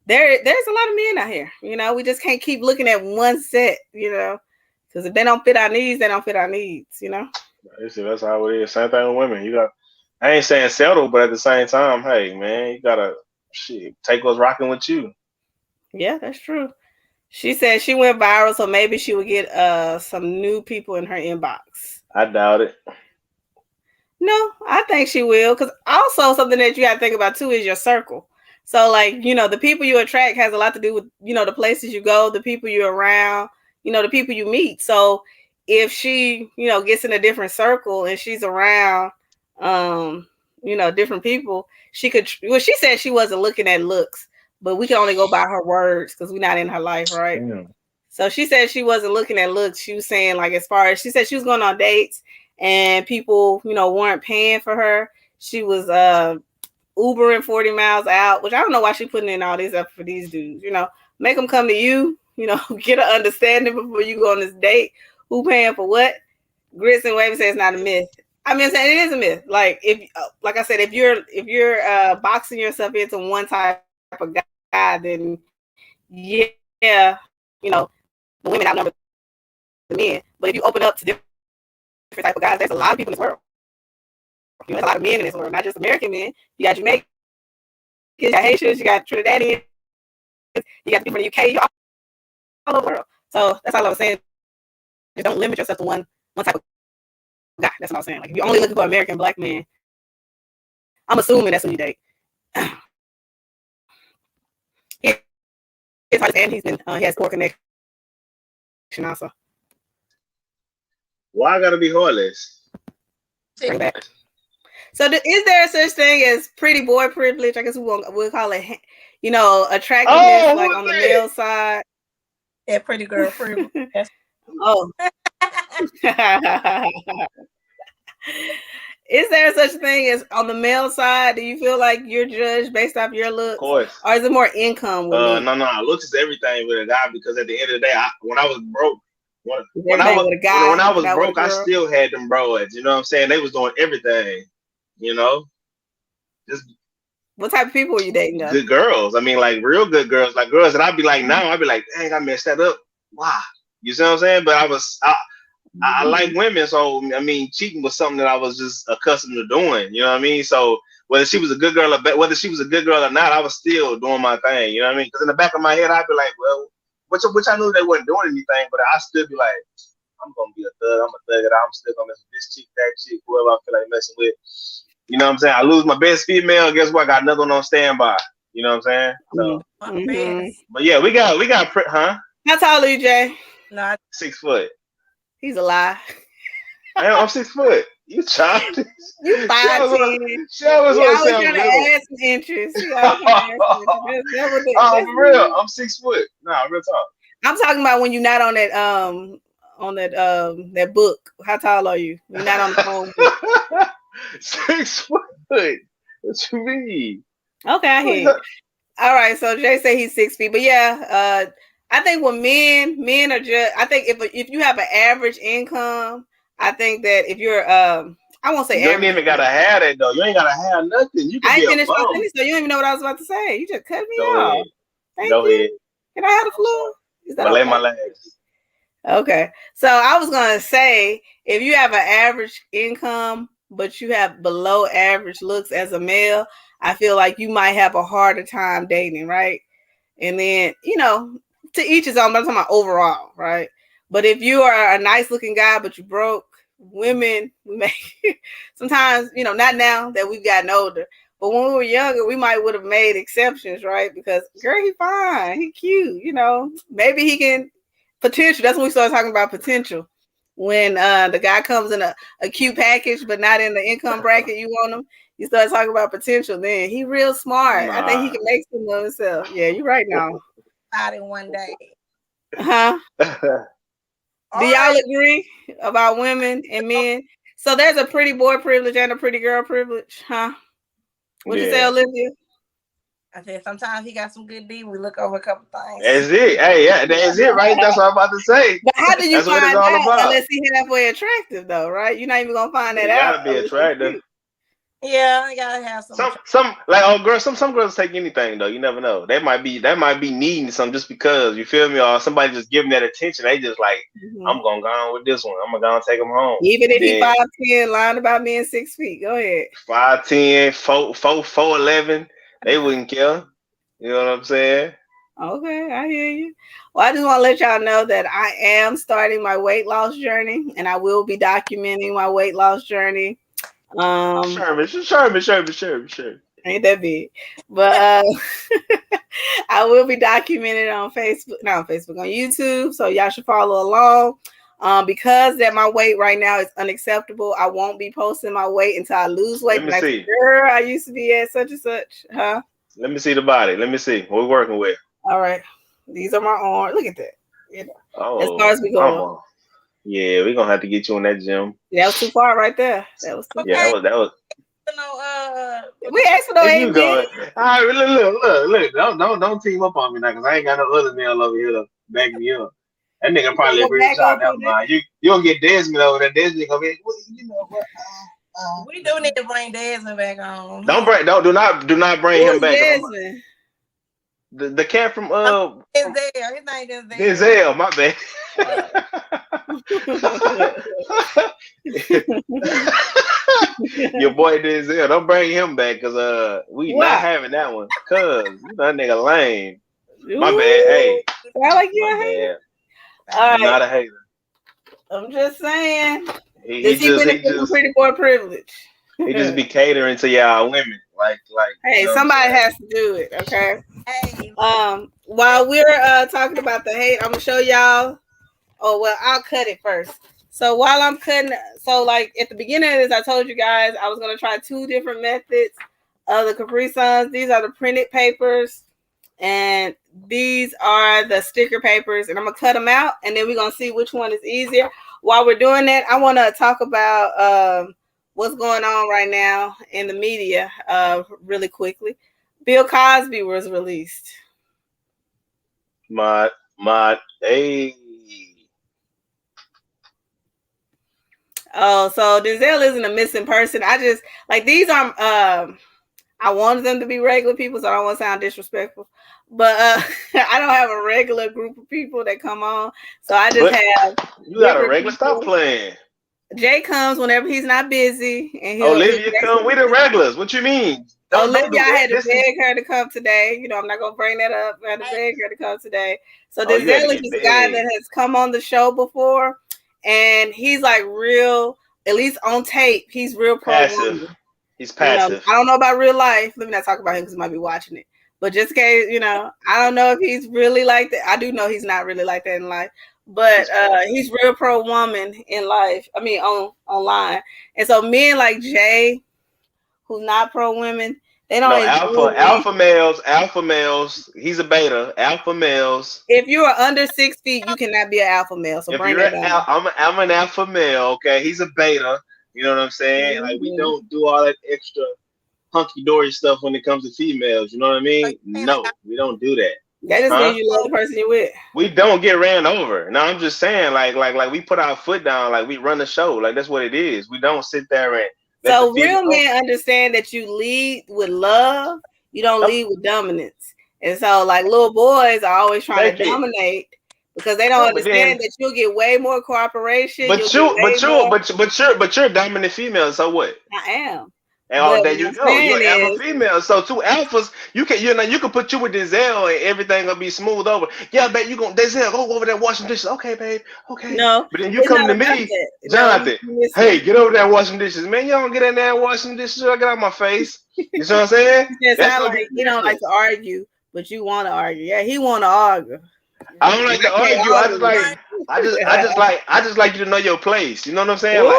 Speaker 1: there's a lot of men out here. We just can't keep looking at one set, because if they don't fit our needs, they don't fit our needs.
Speaker 2: That's how it is. Same thing with women. I ain't saying settle, but at the same time, hey man, you gotta take what's rocking with you.
Speaker 1: Yeah, that's true. She said she went viral, so maybe she would get some new people in her inbox.
Speaker 2: I doubt it.
Speaker 1: No, I think she will, because also something that you got to think about too is your circle. So like, the people you attract has a lot to do with, the places you go, the people you're around, the people you meet. So if she, gets in a different circle and she's around, different people, she said she wasn't looking at looks, but we can only go by her words because we're not in her life, right? Yeah. So she said she wasn't looking at looks. She was saying, like, as far as, she said she was going on dates and people, weren't paying for her. She was Ubering 40 miles out, which I don't know why she's putting in all this up for these dudes. Make them come to you, get an understanding before you go on this date. Who paying for what? Grits and Wavy says it's not a myth. I mean, I'm saying it is a myth. Like if, like I said, if you're boxing yourself into one type of guy, then yeah, you know, the women outnumber the men. But if you open up to different type of guys, there's a lot of people in this world. There's a lot of men in this world, not just American men. You got Jamaicans, you got Haitians, you got Trinidadians, you got people from the UK. You're all over the world. So that's all I was saying. Just don't limit yourself to one type of guy. That's what I was saying. Like if you're only looking for American black men, I'm assuming that's who you date. His heart and he has poor connection also.
Speaker 2: Why I gotta be heartless?
Speaker 1: Bring back. So is there a such thing as pretty boy privilege? I guess we'll call it, attractiveness, like on the male side.
Speaker 3: Yeah, pretty girl privilege.
Speaker 1: Oh. Is there such thing as on the male side? Do you feel like you're judged based off your looks? Of
Speaker 2: course.
Speaker 1: Or is it more income with me?
Speaker 2: No. Looks is everything with a guy because at the end of the day, when I was broke, when I was broke, I still had them broads. You know what I'm saying? They was doing everything. You know, just
Speaker 1: what type of people were you dating? Though?
Speaker 2: Good girls. I mean, like real good girls, like girls that I'd be like, now I'd be like, dang, I messed that up. Wow. You see what I'm saying? But I like women, so I mean, cheating was something that I was just accustomed to doing. You know what I mean? So whether she was a good girl or not, I was still doing my thing. You know what I mean? Because in the back of my head, I'd be like, well, which I knew they wasn't doing anything, but I still be like, I'm gonna be a thug. I'm a thug it out. I'm still gonna mess with this chick, that chick, whoever I feel like messing with. You know what I'm saying? I lose my best female. Guess what? I got another one on standby. You know what I'm saying? So, but yeah, we got, huh?
Speaker 1: How tall are you, Jay?
Speaker 3: No,
Speaker 2: 6 foot.
Speaker 1: He's a lie.
Speaker 2: I'm 6 foot. You childish.
Speaker 1: You 5'10".
Speaker 2: She always want to
Speaker 1: trying to add some interest. Oh,
Speaker 2: for real. I'm 6 foot. Nah, real talk.
Speaker 1: I'm talking about when you're not on that book. How tall are you? You're not on the phone book.
Speaker 2: 6 foot. What you mean?
Speaker 1: Okay, I hear you. All right, so Jay said he's 6 feet, but yeah, I think when men are just, I think if you have an average income, I think that if you're I won't say
Speaker 2: you
Speaker 1: average.
Speaker 2: You ain't even gotta have that though. You ain't gotta have nothing. You can
Speaker 1: I
Speaker 2: be
Speaker 1: finished my
Speaker 2: bum.
Speaker 1: sentence, so you don't even know what I was about to say. You just cut me
Speaker 2: Go
Speaker 1: off.
Speaker 2: ahead.
Speaker 1: Thank
Speaker 2: Go
Speaker 1: you.
Speaker 2: ahead.
Speaker 1: Can I have the floor? Is that
Speaker 2: okay?
Speaker 1: my
Speaker 2: last.
Speaker 1: Okay. So I was gonna say if you have an average income but you have below average looks as a male, I feel like you might have a harder time dating, right? And then, to each his own, but I'm talking about overall, right? But if you are a nice looking guy but you broke, women, we may sometimes, not now that we've gotten older, but when we were younger, we might would have made exceptions, right? Because girl, he fine, he cute, maybe he can potential. That's when we start talking about potential. When the guy comes in a cute package, but not in the income bracket you want him, you start talking about potential. Then he real smart. I think he can make some of himself. Yeah, you're right now.
Speaker 3: Out in one day.
Speaker 1: Huh? Do y'all agree about women and men? So there's a pretty boy privilege and a pretty girl privilege, huh? What'd you say, Olivia?
Speaker 3: I said sometimes he got some good D. We look over a couple things.
Speaker 2: That's it. Hey, yeah, that's it, right? That's what I'm about to say.
Speaker 1: But how do you find out unless he's halfway attractive, though, right? You're not even gonna find that out.
Speaker 2: Gotta be attractive.
Speaker 3: Yeah, I gotta have
Speaker 2: some like girls. Some girls take anything though. You never know. They might be needing some just because, you feel me, or somebody just giving that attention. They just like, I'm gonna go on with this one. I'm gonna go and take them home.
Speaker 1: Even if he 5'10", lying about being 6 feet. Go ahead.
Speaker 2: 5'10", 4'11", they wouldn't care. You know what I'm saying?
Speaker 1: Okay, I hear you. Well, I just want to let y'all know that I am starting my weight loss journey, and I will be documenting my weight loss journey.
Speaker 2: Sherman.
Speaker 1: Ain't that big, but I will be documented on Facebook, on YouTube. So y'all should follow along. Because that my weight right now is unacceptable, I won't be posting my weight until I lose weight.
Speaker 2: Let me see.
Speaker 1: Girl, I used to be at such and such, huh?
Speaker 2: Let me see the body. Let me see what we're working with.
Speaker 1: All right, these are my arms. Look at that. As far as we go.
Speaker 2: Yeah, we're gonna have to get you in that gym.
Speaker 1: Yeah, that was too far right there. That was too
Speaker 2: far. That was.
Speaker 1: We asked for no
Speaker 2: amen. All right, look. Don't team up on me now, because I ain't got no other male over here to back me up. That nigga probably a real shot. You don't get Desmond over there. Desmond gonna be, well, you know what?
Speaker 3: We do need to bring Desmond back on.
Speaker 2: Do not bring
Speaker 1: Who
Speaker 2: him
Speaker 1: is
Speaker 2: back.
Speaker 1: Desmond?
Speaker 2: The cat from
Speaker 3: Denzel. His name is
Speaker 2: Denzel. My bad. Your boy Denzel. Don't bring him back because we not
Speaker 1: Why?
Speaker 2: having that one. Cause that nigga lame. My
Speaker 1: Ooh,
Speaker 2: bad. Hey,
Speaker 1: sound like you
Speaker 2: my
Speaker 1: a hater.
Speaker 2: bad.
Speaker 1: All
Speaker 2: I'm
Speaker 1: right,
Speaker 2: not a hater.
Speaker 1: I'm just saying.
Speaker 2: He
Speaker 1: Does he benefit from pretty boy privilege?
Speaker 2: he just be catering to y'all women. Like
Speaker 1: Hey,
Speaker 2: you know
Speaker 1: somebody has to do it, okay?
Speaker 3: Hey,
Speaker 1: While we're talking about the hate, I'm gonna show y'all. Oh well, I'll cut it first. So while I'm cutting, so like at the beginning of this, I told you guys I was gonna try 2 different methods of the Capri Suns. These are the printed papers, and these are the sticker papers, and I'm gonna cut them out, and then we're gonna see which one is easier. While we're doing that, I want to talk about what's going on right now in the media really quickly. Bill Cosby was released.
Speaker 2: hey.
Speaker 1: Oh, so Denzel isn't a missing person. I just like these are I wanted them to be regular people, so I don't want to sound disrespectful. But I don't have a regular group of people that come on. So I just have
Speaker 2: you got a regular people. Stop playing.
Speaker 1: Jay comes whenever he's not busy, and
Speaker 2: Olivia come. We the regulars. What you mean?
Speaker 1: Olivia, I had to beg her to come today. You know, I'm not gonna bring that up. I had to beg her to come today. So Denzel is a guy that has come on the show before, and he's like real, at least on tape, he's real
Speaker 2: passive. He's passive.
Speaker 1: You know, I don't know about real life. Let me not talk about him because he might be watching it. But just in case, you know, I don't know if he's really like that. I do know he's not really like that in life. But he's real pro woman in life. I mean, online. And so men like Jay, who's not pro women, they don't.
Speaker 2: No, alpha males. He's a beta. Alpha males.
Speaker 1: If you are under 6 feet, you cannot be an alpha male. So bring that down.
Speaker 2: I'm an alpha male. Okay, he's a beta. You know what I'm saying? Like we don't do all that extra hunky dory stuff when it comes to females. You know what I mean? No, we don't do that.
Speaker 1: That just means you love the person you're with.
Speaker 2: We don't get ran over. No, I'm just saying, like we put our foot down, like we run the show. Like that's what it is. We don't sit there and.
Speaker 1: So real men understand that you lead with love. You don't lead with dominance. And so like little boys are always trying to dominate because they don't understand that you'll get way more cooperation.
Speaker 2: But you're a dominant female. So what?
Speaker 1: I am.
Speaker 2: And there you go. You're an alpha female. So 2 alphas, you can put you with Denzel and everything gonna be smooth over. Yeah, babe, you gonna Denzel go over there washing dishes. Okay, babe. Okay.
Speaker 1: No.
Speaker 2: But then you come to me, Jonathan. Hey, get over there washing dishes, man. You don't get in there washing dishes. I get out my face. You know what I'm saying?
Speaker 1: It sounds like you don't like to argue, but you want to argue. Yeah, he want to argue.
Speaker 2: I don't like to argue. I just like you to know your place. You know what I'm saying? Like,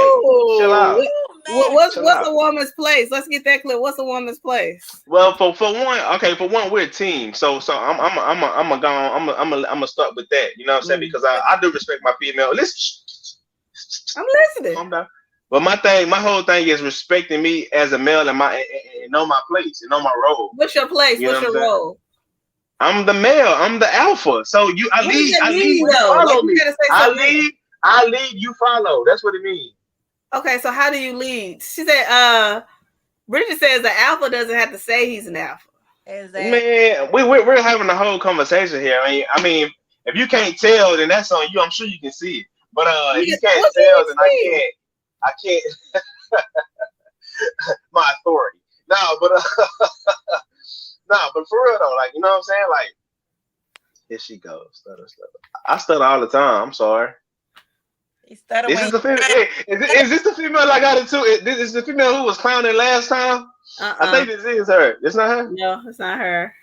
Speaker 2: chill out.
Speaker 1: What's a woman's place? Let's get that clear. What's a woman's place?
Speaker 2: Well, for one, we're a team. So I'm gonna start with that. You know what I'm saying? Because I do respect my female.
Speaker 1: I'm listening.
Speaker 2: Calm down. But my whole thing is respecting me as a male and know my place and know my role.
Speaker 1: What's your place? What's your role?
Speaker 2: I'm the male. I'm the alpha. So I lead. You follow me. I lead. You follow. That's what it means.
Speaker 1: Okay, so how do you lead? She said, Bridget says the alpha doesn't have to say he's an alpha.
Speaker 3: Exactly.
Speaker 2: Man, we're having a whole conversation here. I mean, if you can't tell, then that's on you. I'm sure you can see it. But if you can't tell, then I can't. My authority. No, but for real though, like you know what I'm saying? Like, here she goes. Stutter. I stutter all the time. I'm sorry. Is this the female? Is this the female I got into? This is the female who was clowning last time. I think this is her. It's not her.
Speaker 1: No, it's not her.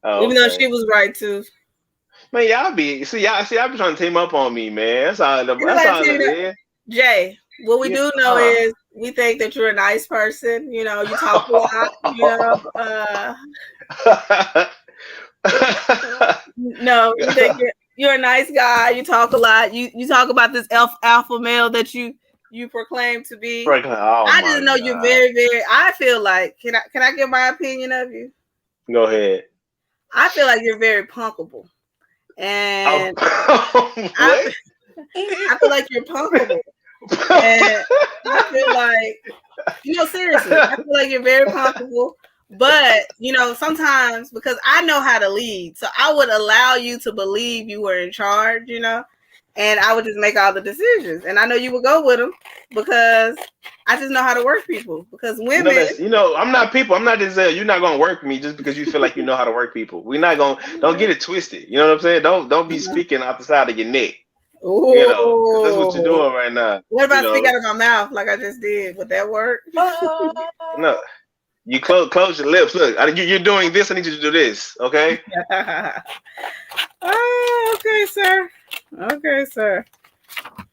Speaker 1: Oh, even though she was right too.
Speaker 2: Man, y'all be trying to team up on me, man. That's all it is.
Speaker 1: Jay, what we do know is we think that you're a nice person. You know, you talk a lot. No, we think you're a nice guy. You talk a lot. You talk about this alpha male that you proclaim to be. I just know you're very, very. I feel like can I give my opinion of you?
Speaker 2: Go ahead.
Speaker 1: I feel like you're very punkable, and I feel like you're punkable. And I feel like, seriously, I feel like you're very punkable. But, sometimes because I know how to lead, so I would allow you to believe you were in charge, and I would just make all the decisions. And I know you would go with them because I just know how to work people. Because women,
Speaker 2: I'm not people. I'm not just you're not gonna work me just because you feel like you know how to work people. We're not gonna don't get it twisted. You know what I'm saying? Don't be speaking out the side of your neck. Because that's what you're
Speaker 1: ooh,
Speaker 2: doing right now.
Speaker 1: what if I speak out of my mouth like I just did? Would that work?
Speaker 2: No, you close your lips. Look, you're doing this. I need you to do this. Okay.
Speaker 1: Oh, okay, sir. Okay, sir.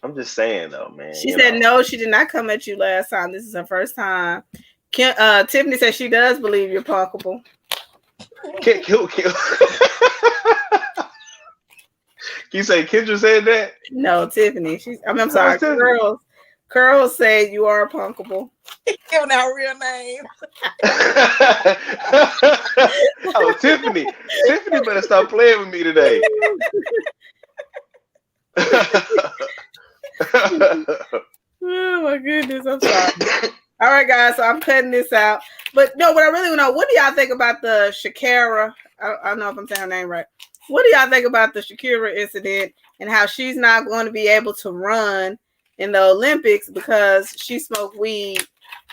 Speaker 2: I'm just saying though, man.
Speaker 1: She said no, she did not come at you last time. This is her first time. Tiffany said she does believe you're punkable.
Speaker 2: Kill. You say Kendra said that?
Speaker 1: No, Tiffany. I'm sorry. Curls said you are punkable.
Speaker 3: Giving out real names.
Speaker 2: Oh, Tiffany better stop playing with me today.
Speaker 1: Oh my goodness, I'm sorry. All right, guys, so I'm cutting this out. But no, what I really want to know, what do y'all think about the Shakira? I don't know if I'm saying her name right. What do y'all think about the Shakira incident and how she's not going to be able to run in the Olympics because she smoked weed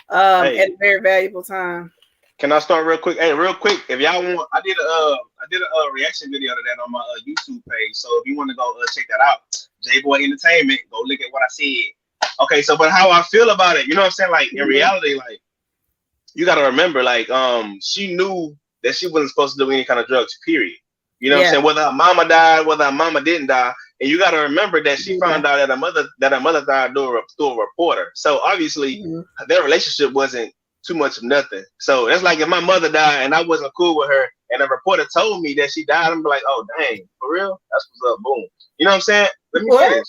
Speaker 1: at a very valuable time?
Speaker 2: Can I start real quick? Hey, real quick, if y'all want, I did a reaction video to that on my YouTube page. So if you want to go check that out, J-Boy Entertainment, go look at what I said. Okay, so but how I feel about it, you know what I'm saying? Like in reality, like you got to remember, like she knew that she wasn't supposed to do any kind of drugs. Period. You know what I'm saying? Whether her mama died, whether her mama didn't die, and you got to remember that she found out that her mother died through a reporter. So obviously, their relationship wasn't too much of nothing. So that's like if my mother died and I wasn't cool with her, and a reporter told me that she died, I'm like, oh dang, for real? That's what's up. Boom. You know what I'm saying? Let me finish.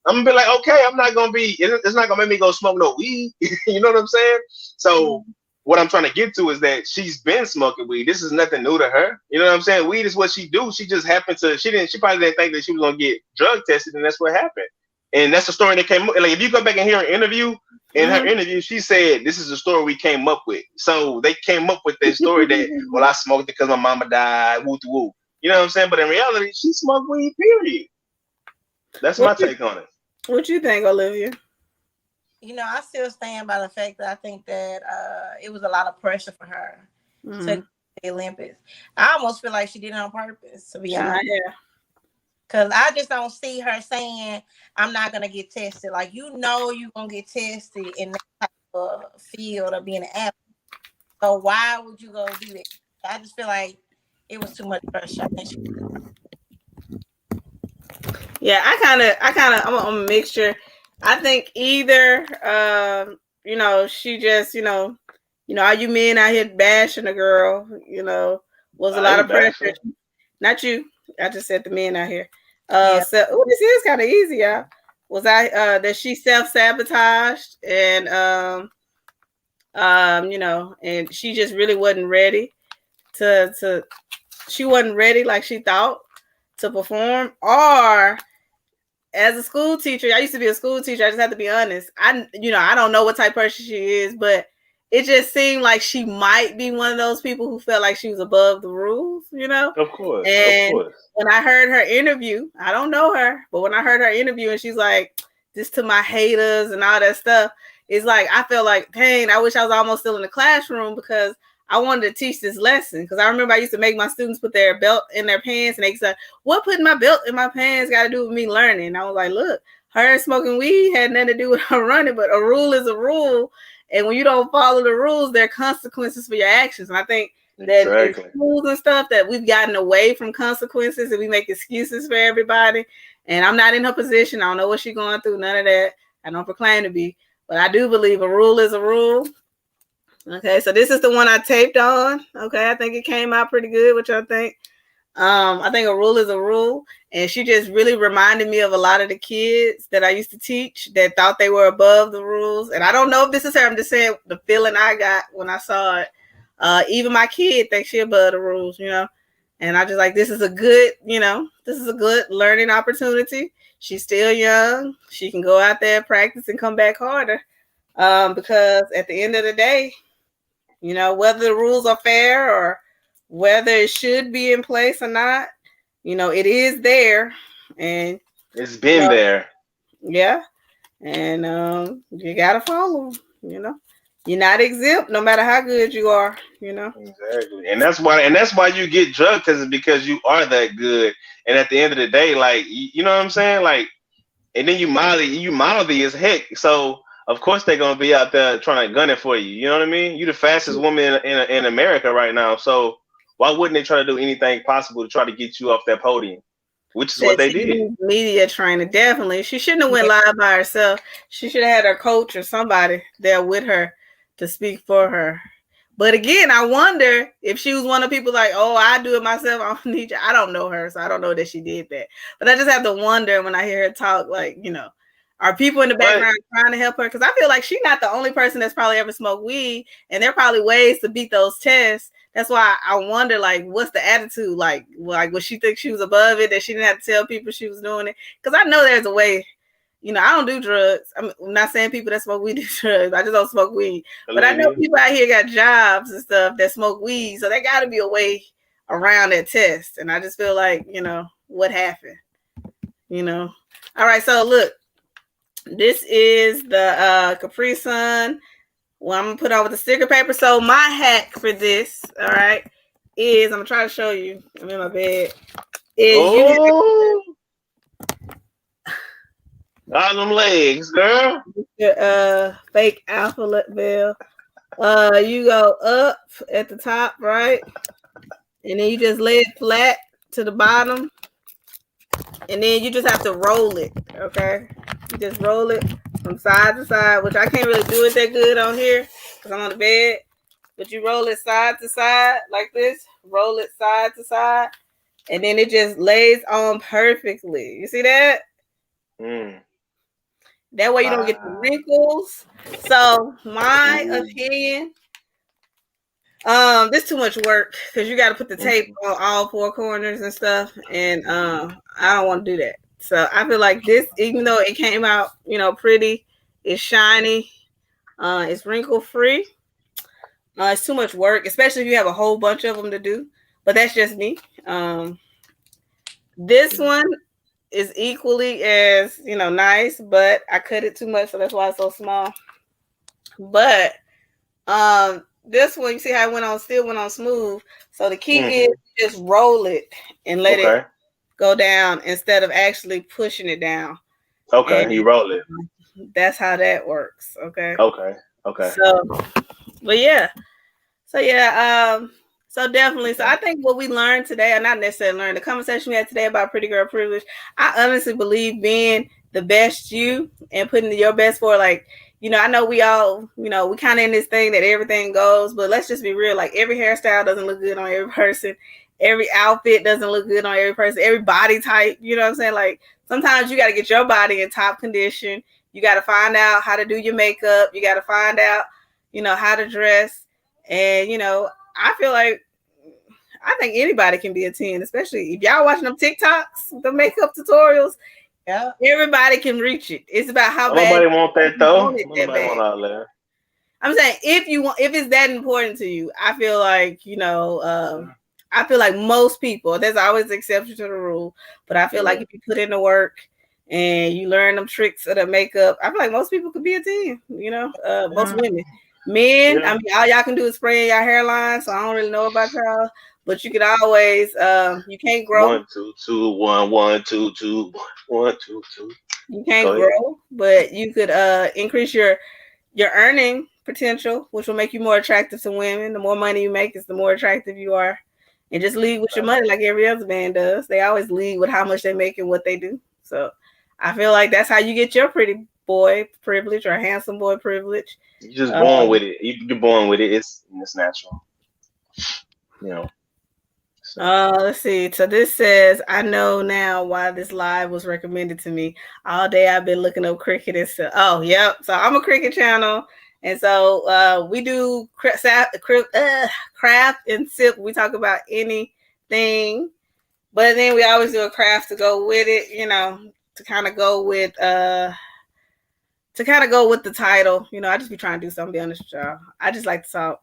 Speaker 2: I'm gonna be like, okay, I'm not gonna be. It's not gonna make me go smoke no weed. You know what I'm saying? So. What I'm trying to get to is that she's been smoking weed. This is nothing new to her. You know what I'm saying? Weed is what she do. She just happened to. She probably didn't think that she was gonna get drug tested, and that's what happened. And that's the story that came up. Like if you go back and hear her interview, her interview, she said this is the story we came up with. So they came up with that story that well, I smoked it because my mama died. Woo woo. You know what I'm saying? But in reality, she smoked weed. Period. That's my take on it.
Speaker 1: What you think, Olivia?
Speaker 3: I still stand by the fact that I think that it was a lot of pressure for her to the Olympics. I almost feel like she did it on purpose, to be honest. Because I just don't see her saying, I'm not going to get tested. Like, you're going to get tested in that type of field of being an athlete. So why would you go do that? I just feel like it was too much pressure.
Speaker 1: Yeah, I'm a mixture. I think either, she just, all you men out here bashing a girl, was a lot of pressure. Not you. I just said the men out here. So this is kind of easy, y'all. Was that she self-sabotaged and, and she just really wasn't ready she wasn't ready like she thought to perform, or as a school teacher, I used to be a school teacher. I just have to be honest. I don't know what type of person she is, but it just seemed like she might be one of those people who felt like she was above the rules,
Speaker 2: Of course.
Speaker 1: And when I heard her interview, I don't know her, but when I heard her interview and she's like, this to my haters and all that stuff, it's like, I felt like, dang, I wish I was almost still in the classroom because I wanted to teach this lesson. Because I remember I used to make my students put their belt in their pants and they said, what putting my belt in my pants got to do with me learning? And I was like, look, her smoking weed had nothing to do with her running, but a rule is a rule. And when you don't follow the rules, there are consequences for your actions. And I think that in schools and stuff that we've gotten away from consequences and we make excuses for everybody. And I'm not in her position. I don't know what she's going through. None of that. I don't proclaim to be. But I do believe a rule is a rule. Okay, so this is the one I taped on. Okay, I think it came out pretty good. What y'all think? I think a rule is a rule. And she just really reminded me of a lot of the kids that I used to teach that thought they were above the rules. And I don't know if this is her. I'm just saying the feeling I got when I saw it. Even my kid thinks she above the rules, And I just like, this is a good learning opportunity. She's still young. She can go out there, practice, and come back harder. Because at the end of the day, you know, whether the rules are fair or whether it should be in place or not, you know, it is there, and
Speaker 2: It's
Speaker 1: you
Speaker 2: been
Speaker 1: know,
Speaker 2: there.
Speaker 1: yeah, and you gotta follow 'em, you know. You're not exempt, no matter how good you are, you know.
Speaker 2: Exactly, and that's why you get drug tested because you are that good. And at the end of the day, like you know what I'm saying, like, and then you mouthy as heck. So of course they're gonna be out there trying to gun it for you. You know what I mean? You the fastest woman in America right now. So why wouldn't they try to do anything possible to try to get you off that podium? Which is what
Speaker 1: Said
Speaker 2: they
Speaker 1: she
Speaker 2: did.
Speaker 1: needs media training. Definitely, she shouldn't have went
Speaker 3: Yeah.
Speaker 1: live by herself. She should have had her coach or somebody there with her to speak for her. But again, I wonder if she was one of the people like, oh, I do it myself. I don't need you. I don't know her, so I don't know that she did that. But I just have to wonder when I hear her talk, like, you know, are people in the
Speaker 2: But
Speaker 1: background trying to help her? Because I feel like she's not the only person that's probably ever smoked weed, and there are probably ways to beat those tests. That's why I wonder, like, what's the attitude? Like would she think she was above it, that she didn't have to tell people she was doing it? Because I know there's a way. You know, I don't do drugs. I'm not saying people that smoke weed do drugs. I just don't smoke weed. But I
Speaker 2: believe
Speaker 1: know
Speaker 2: you.
Speaker 1: people out here got jobs and stuff that smoke weed, so there got to be a way around that test. And I just feel like, you know, what happened? You know. All right, so look, this is the Capri Sun. Well, I'm gonna put on with the sticker paper. So my hack for this, all right, is I'm gonna try to show you. I'm in my bed. Is you
Speaker 2: Oh, all them legs, girl.
Speaker 1: your fake alphabet bell. You go up at the top, right? And then you just lay it flat to the bottom. And then you just have to roll it, okay? You just roll it from side to side, which I can't really do it that good on here because I'm on the bed. But you roll it side to side like this, roll it side to side, and then it just lays on perfectly. You see that?
Speaker 2: Mm.
Speaker 1: That way you don't get the
Speaker 2: Wow.
Speaker 1: wrinkles. So my
Speaker 2: Ooh.
Speaker 1: opinion, this too much work because you got to put the tape
Speaker 2: Mhm.
Speaker 1: on all four corners and stuff, and I don't want to do that. So I feel like this, even though it came out, you know, pretty, it's shiny, it's wrinkle free. It's too much work, especially if you have a whole bunch of them to do. But that's just me. This one is equally as, you know, nice, but I cut it too much, so that's why it's so small. But this one, you see how it went on, still went on smooth. So the key is
Speaker 2: Mhm.
Speaker 1: just roll it and let it
Speaker 2: Okay.
Speaker 1: go down instead of actually pushing it down. And
Speaker 2: Okay. You roll it.
Speaker 1: that's how that works. Okay.
Speaker 2: Okay. Okay.
Speaker 1: So, but yeah. So yeah, so definitely. So
Speaker 2: Okay.
Speaker 1: I think what we learned today, or not necessarily learned, the conversation we had today about pretty girl privilege, I honestly believe being the best you and putting your best for, like, you know, I know we all, you know, we kind of in this thing that everything goes, but let's just be real. Like, every hairstyle doesn't look good on every person. Every outfit doesn't look good on every person. Every body type, you know what I'm saying? Like, sometimes you got to get your body in top condition. You got to find out how to do your makeup. You got to find out, you know, how to dress. And, you know, I feel like I think anybody can be a 10, especially if y'all watching them TikToks, the makeup tutorials.
Speaker 3: Yeah.
Speaker 1: Everybody can reach it. It's about how
Speaker 2: Don't
Speaker 1: bad
Speaker 2: nobody want that
Speaker 1: you
Speaker 2: though.
Speaker 1: want it
Speaker 2: Don't
Speaker 1: that
Speaker 2: nobody
Speaker 1: bad.
Speaker 2: want all that.
Speaker 1: I'm saying if you want, if it's that important to you, I feel like, you know, I feel like most people, there's always an exception to the rule, but I feel like
Speaker 2: Yeah.
Speaker 1: if you put in the work and you learn them tricks of the makeup, I feel like most people could be a 10, you know, most
Speaker 2: Yeah.
Speaker 1: women. Men, I
Speaker 2: Yeah.
Speaker 1: mean, all y'all can do is spray in your hairline, so I don't really know about y'all, but you can always, you can't grow.
Speaker 2: 1 2 2 1 1 2 2 1 2 2.
Speaker 1: You can't
Speaker 2: Go ahead.
Speaker 1: grow, but you could increase your earning potential, which will make you more attractive to women. The more money you make, is the more attractive you are. And just lead with your money like every other man does. They always lead with how much they make and what they do. So I feel like that's how you get your pretty boy privilege or handsome boy privilege.
Speaker 2: You just born
Speaker 1: Um,
Speaker 2: with it. You're born with it. It's natural. You know. So
Speaker 1: let's see. So this says, I know now why this live was recommended to me. All day I've been looking up cricket and stuff. Oh, yep. So I'm a cricket channel. And so we do craft and sip. We talk about anything. But then we always do a craft to go with it, you know, to kind of go with to kind of go with the title, you know, I just be trying to do something. Be honest with y'all. I just like to talk.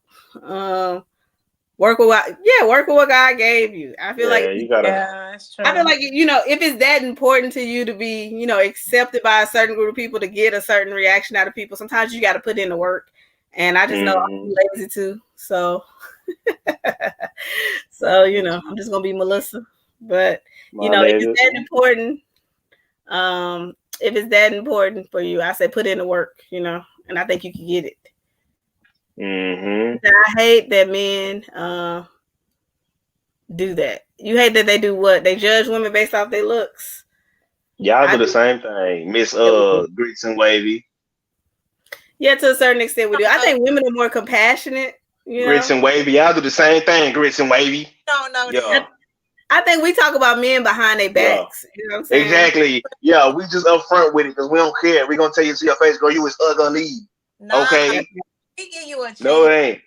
Speaker 1: Work with what God gave you. I feel like
Speaker 2: you gotta.
Speaker 3: Yeah, that's true.
Speaker 1: I feel like, you know, if it's that important to you to be, you know, accepted by a certain group of people, to get a certain reaction out of people, sometimes you got to put in the work. And I just know I'm lazy too. So, you know, I'm just gonna be Melissa. But you know, if it's that important for you, I say put in the work. You know, and I think you can get it. I hate that men do that. You hate that they do what? They judge women based off their looks.
Speaker 2: Y'all do the same thing, Miss Grits and Wavy.
Speaker 1: Yeah, to a certain extent we do. I think women are more compassionate. You
Speaker 2: Grits
Speaker 1: know?
Speaker 2: and Wavy, y'all do the same thing, Grits and Wavy.
Speaker 3: No.
Speaker 1: I think we talk about men behind their backs. You know what I'm saying?
Speaker 2: Exactly. Yeah, we just upfront with it because we don't care. We're gonna tell you to your face, girl, you was ugly.
Speaker 3: Nah,
Speaker 2: okay.
Speaker 3: We give you a chance.
Speaker 2: No, it ain't.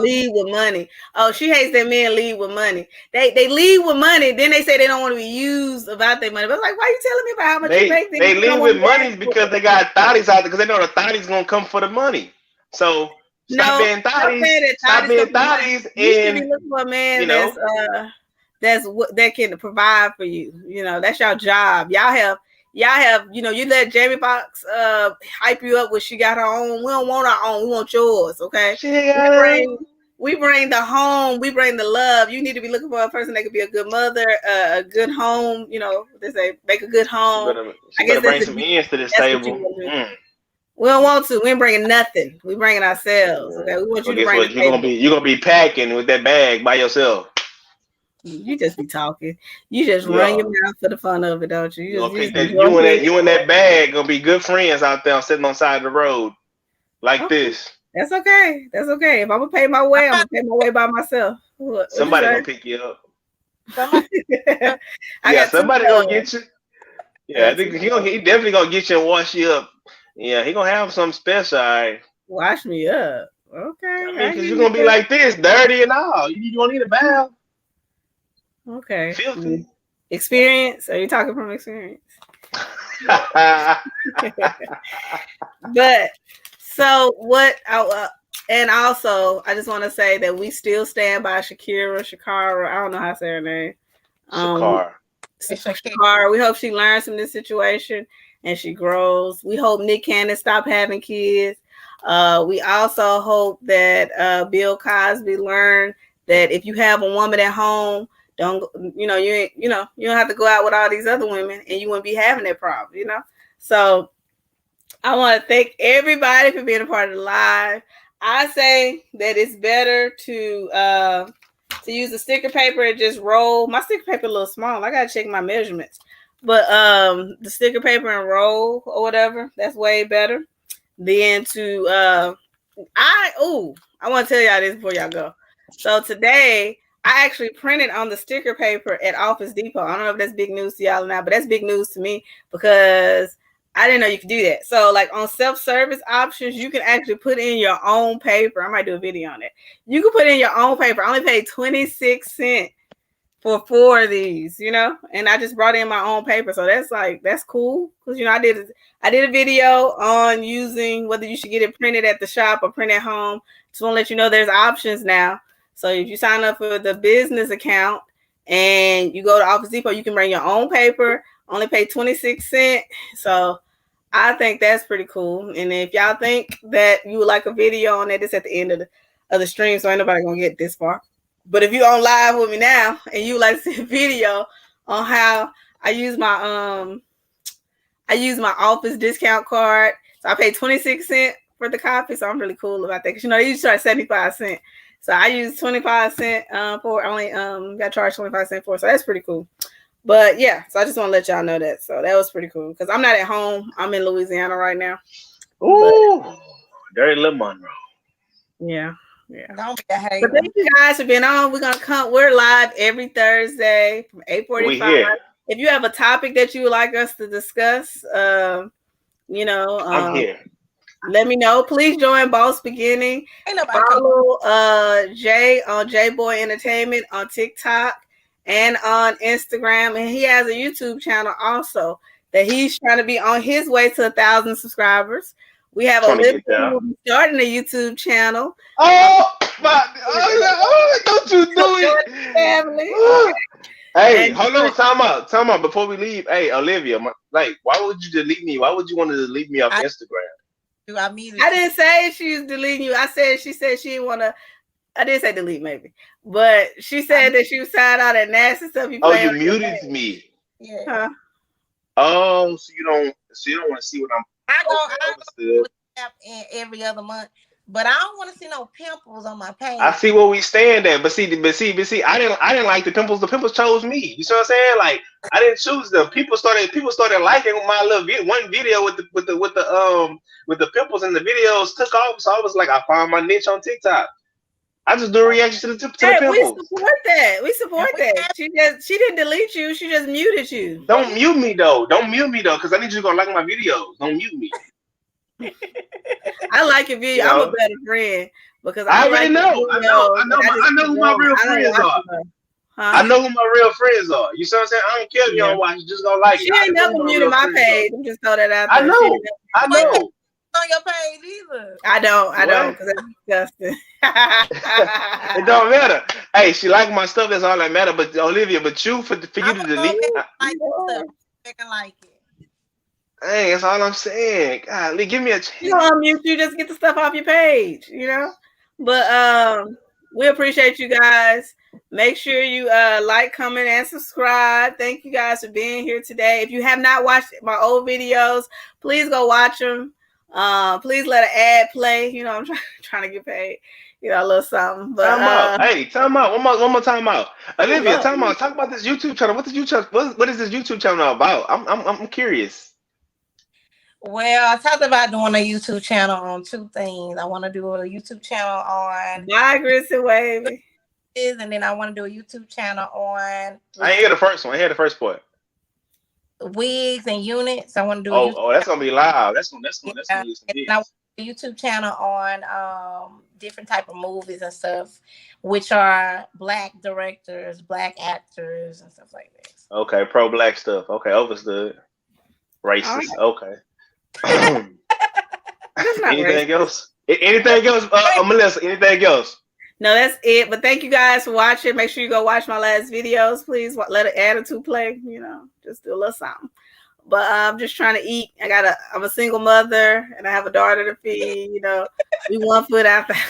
Speaker 1: Lead with money. Oh, she hates that men lead with money. They lead with money, then they say they don't want to be used about their money. But I'm like, why are you telling me about how much you make?
Speaker 2: They lead with money because they got thotties out there because they know the thotties gonna come for the money. So stop being thotties. Stop being thotties.
Speaker 1: You should be looking for a man that can provide for you. You know, that's your job. Y'all have, you know, you let Jamie Foxx hype you up when she got her own. We don't want our own. We want yours. Okay. We bring the home. We bring the love. You need to be looking for a person that could be a good mother, a good home. You know, they say make a good home.
Speaker 2: She better bring some ends to this table.
Speaker 1: We don't want to. We ain't bringing nothing. We bringing ourselves. Okay. We want you to bring the table.
Speaker 2: You're gonna be packing with that bag by yourself.
Speaker 1: You just be talking. You just run your mouth for the fun of it, don't you?
Speaker 2: You and that bag gonna be good friends out there sitting on the side of the road like this.
Speaker 1: That's okay. That's okay. If I'm gonna pay my way, I'm gonna pay my way by myself.
Speaker 2: Somebody gonna pick you up.
Speaker 1: Somebody
Speaker 2: gonna get you. Yeah, I think he definitely gonna get you and wash you up. Yeah, he gonna have something special. All right.
Speaker 1: Wash me up. Okay.
Speaker 2: I mean, because you're gonna be like this, dirty and all. You don't need a bath.
Speaker 1: Okay.
Speaker 2: Filthy.
Speaker 1: Experience? Are you talking from experience? But so what? And also, I just want to say that we still stand by Shakara. I don't know how to say her name. Shakara. We hope she learns from this situation and she grows. We hope Nick Cannon stop having kids. We also hope that Bill Cosby learned that if you have a woman at home, you don't have to go out with all these other women and you wouldn't be having that problem, you know? So I want to thank everybody for being a part of the live. I say that it's better to use the sticker paper and just roll. My sticker paper a little small. I gotta check my measurements. But the sticker paper and roll or whatever, that's way better than to I want to tell y'all this before y'all go. So today I actually printed on the sticker paper at Office Depot. I don't know if that's big news to y'all or not, but that's big news to me because I didn't know you could do that. So like on self-service options, you can actually put in your own paper. I might do a video on it. You can put in your own paper. I only paid 26 cents for 4 of these, you know, and I just brought in my own paper. So that's cool. Cause you know, I did a video on using whether you should get it printed at the shop or print at home. Just want to let you know there's options now. So if you sign up for the business account and you go to Office Depot, you can bring your own paper, only pay 26 cents. So I think that's pretty cool. And if y'all think that you would like a video on it, it's at the end of the stream. So ain't nobody gonna get this far. But if you're on live with me now and you like to see a video on how I use my office discount card. So I paid 26 cents for the copy. So I'm really cool about that. Cause you know, they usually charge 75 cents. So I use 25 cents for only got charged 25 cents for. So that's pretty cool. But yeah, so I just want to let y'all know that. So that was pretty cool. Because I'm not at home. I'm in Louisiana right now.
Speaker 2: Ooh, dirty little Monroe.
Speaker 1: Yeah. Yeah.
Speaker 3: Don't be a hater.
Speaker 1: But thank you guys for being on. We're live every Thursday from 8:45. If you have a topic that you would like us to discuss, I'm
Speaker 2: here.
Speaker 1: Let me know. Please join Boss Beginning. Follow Jay on J Boy Entertainment on TikTok and on Instagram. And he has a YouTube channel also that he's trying to be on his way to 1,000 subscribers. We have
Speaker 2: Trying to
Speaker 1: Olivia
Speaker 2: get
Speaker 1: who
Speaker 2: there.
Speaker 1: will be starting a YouTube channel.
Speaker 2: Oh, don't you do it.
Speaker 1: Family.
Speaker 2: Hey,
Speaker 1: And
Speaker 2: hold on, time out. Before we leave, hey, Olivia, like, why would you delete me? Why would you want to delete me off Instagram?
Speaker 1: I didn't say she was deleting you. She said she didn't want to. I did say delete maybe, but she said that she was signed out that nasty stuff you
Speaker 2: Oh,
Speaker 1: playing.
Speaker 2: you muted me.
Speaker 3: Yeah.
Speaker 1: Huh?
Speaker 2: Oh, so you don't want to see what I'm.
Speaker 3: I go
Speaker 2: Understood.
Speaker 3: in every other month, but I don't want to see no pimples on my page.
Speaker 2: I see where we stand at, but see, I didn't like the pimples. The pimples chose me. You see what I'm saying? Like, I didn't choose them. People started liking my little one video with the pimples, and the videos took off. So I was like, I found my niche on TikTok. I just do a reaction to the pimples.
Speaker 1: We support that. We support that. She didn't delete you. She just muted you.
Speaker 2: Don't mute me though. Because I need you to go like my videos. Don't mute me.
Speaker 1: I like your video.
Speaker 2: You know?
Speaker 1: I'm a better friend because
Speaker 2: I already know. I know who my real friends are. Huh? I know who my real friends are. You see what I'm saying? I don't care if you don't watch. Just go like it.
Speaker 1: She ain't never muted my page. I'm just throw that out there.
Speaker 2: I know.
Speaker 3: On your page either.
Speaker 1: I don't because it's disgusting.
Speaker 2: It don't matter. Hey, she like my stuff. That's all that matter. But Olivia, for you to delete,
Speaker 3: I like it.
Speaker 2: Hey, that's all I'm saying. God, give me a chance.
Speaker 1: You don't unmute you, just get the stuff off your page, you know. But we appreciate you guys. Make sure you like, comment, and subscribe. Thank you guys for being here today. If you have not watched my old videos, please go watch them. Please let an ad play. You know, I'm trying to get paid. You know, a little something. But
Speaker 2: time out. Hey, time out. One more time out. Olivia, time out. Talk about this YouTube channel. What is this YouTube channel about? I'm curious.
Speaker 3: Well, I talked about doing a YouTube channel on two things. I want to do a YouTube channel on
Speaker 1: Bye, Gristy Wavy.
Speaker 3: And then I want to do a YouTube channel on.
Speaker 2: I ain't hear the first one. I hear the first part.
Speaker 3: Wigs and units. I want to do.
Speaker 2: Oh, that's gonna be live. That's gonna be some
Speaker 3: and I want a YouTube channel on different type of movies and stuff, which are Black directors, Black actors, and stuff like this.
Speaker 2: Okay, pro Black stuff. Okay, understood. Racist. Okay. Anything else? Anything else, Melissa? Anything else?
Speaker 1: No, that's it. But thank you guys for watching. Make sure you go watch my last videos. Please let an attitude play. You know, just do a little something. But I'm just trying to eat. I'm a single mother and I have a daughter to feed. You know, we 1 foot out there.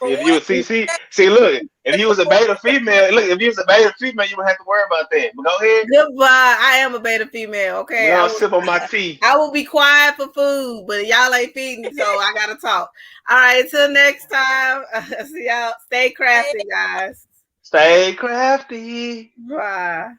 Speaker 2: If you see, look. If you was a beta female, you would have to worry about that. But go ahead.
Speaker 1: Goodbye. I am a beta female. Okay.
Speaker 2: I'll sip on my tea.
Speaker 1: I will be quiet for food, but y'all ain't feeding, so I gotta talk. All right. Until next time. See y'all. Stay crafty, guys.
Speaker 2: Stay crafty.
Speaker 1: Bye.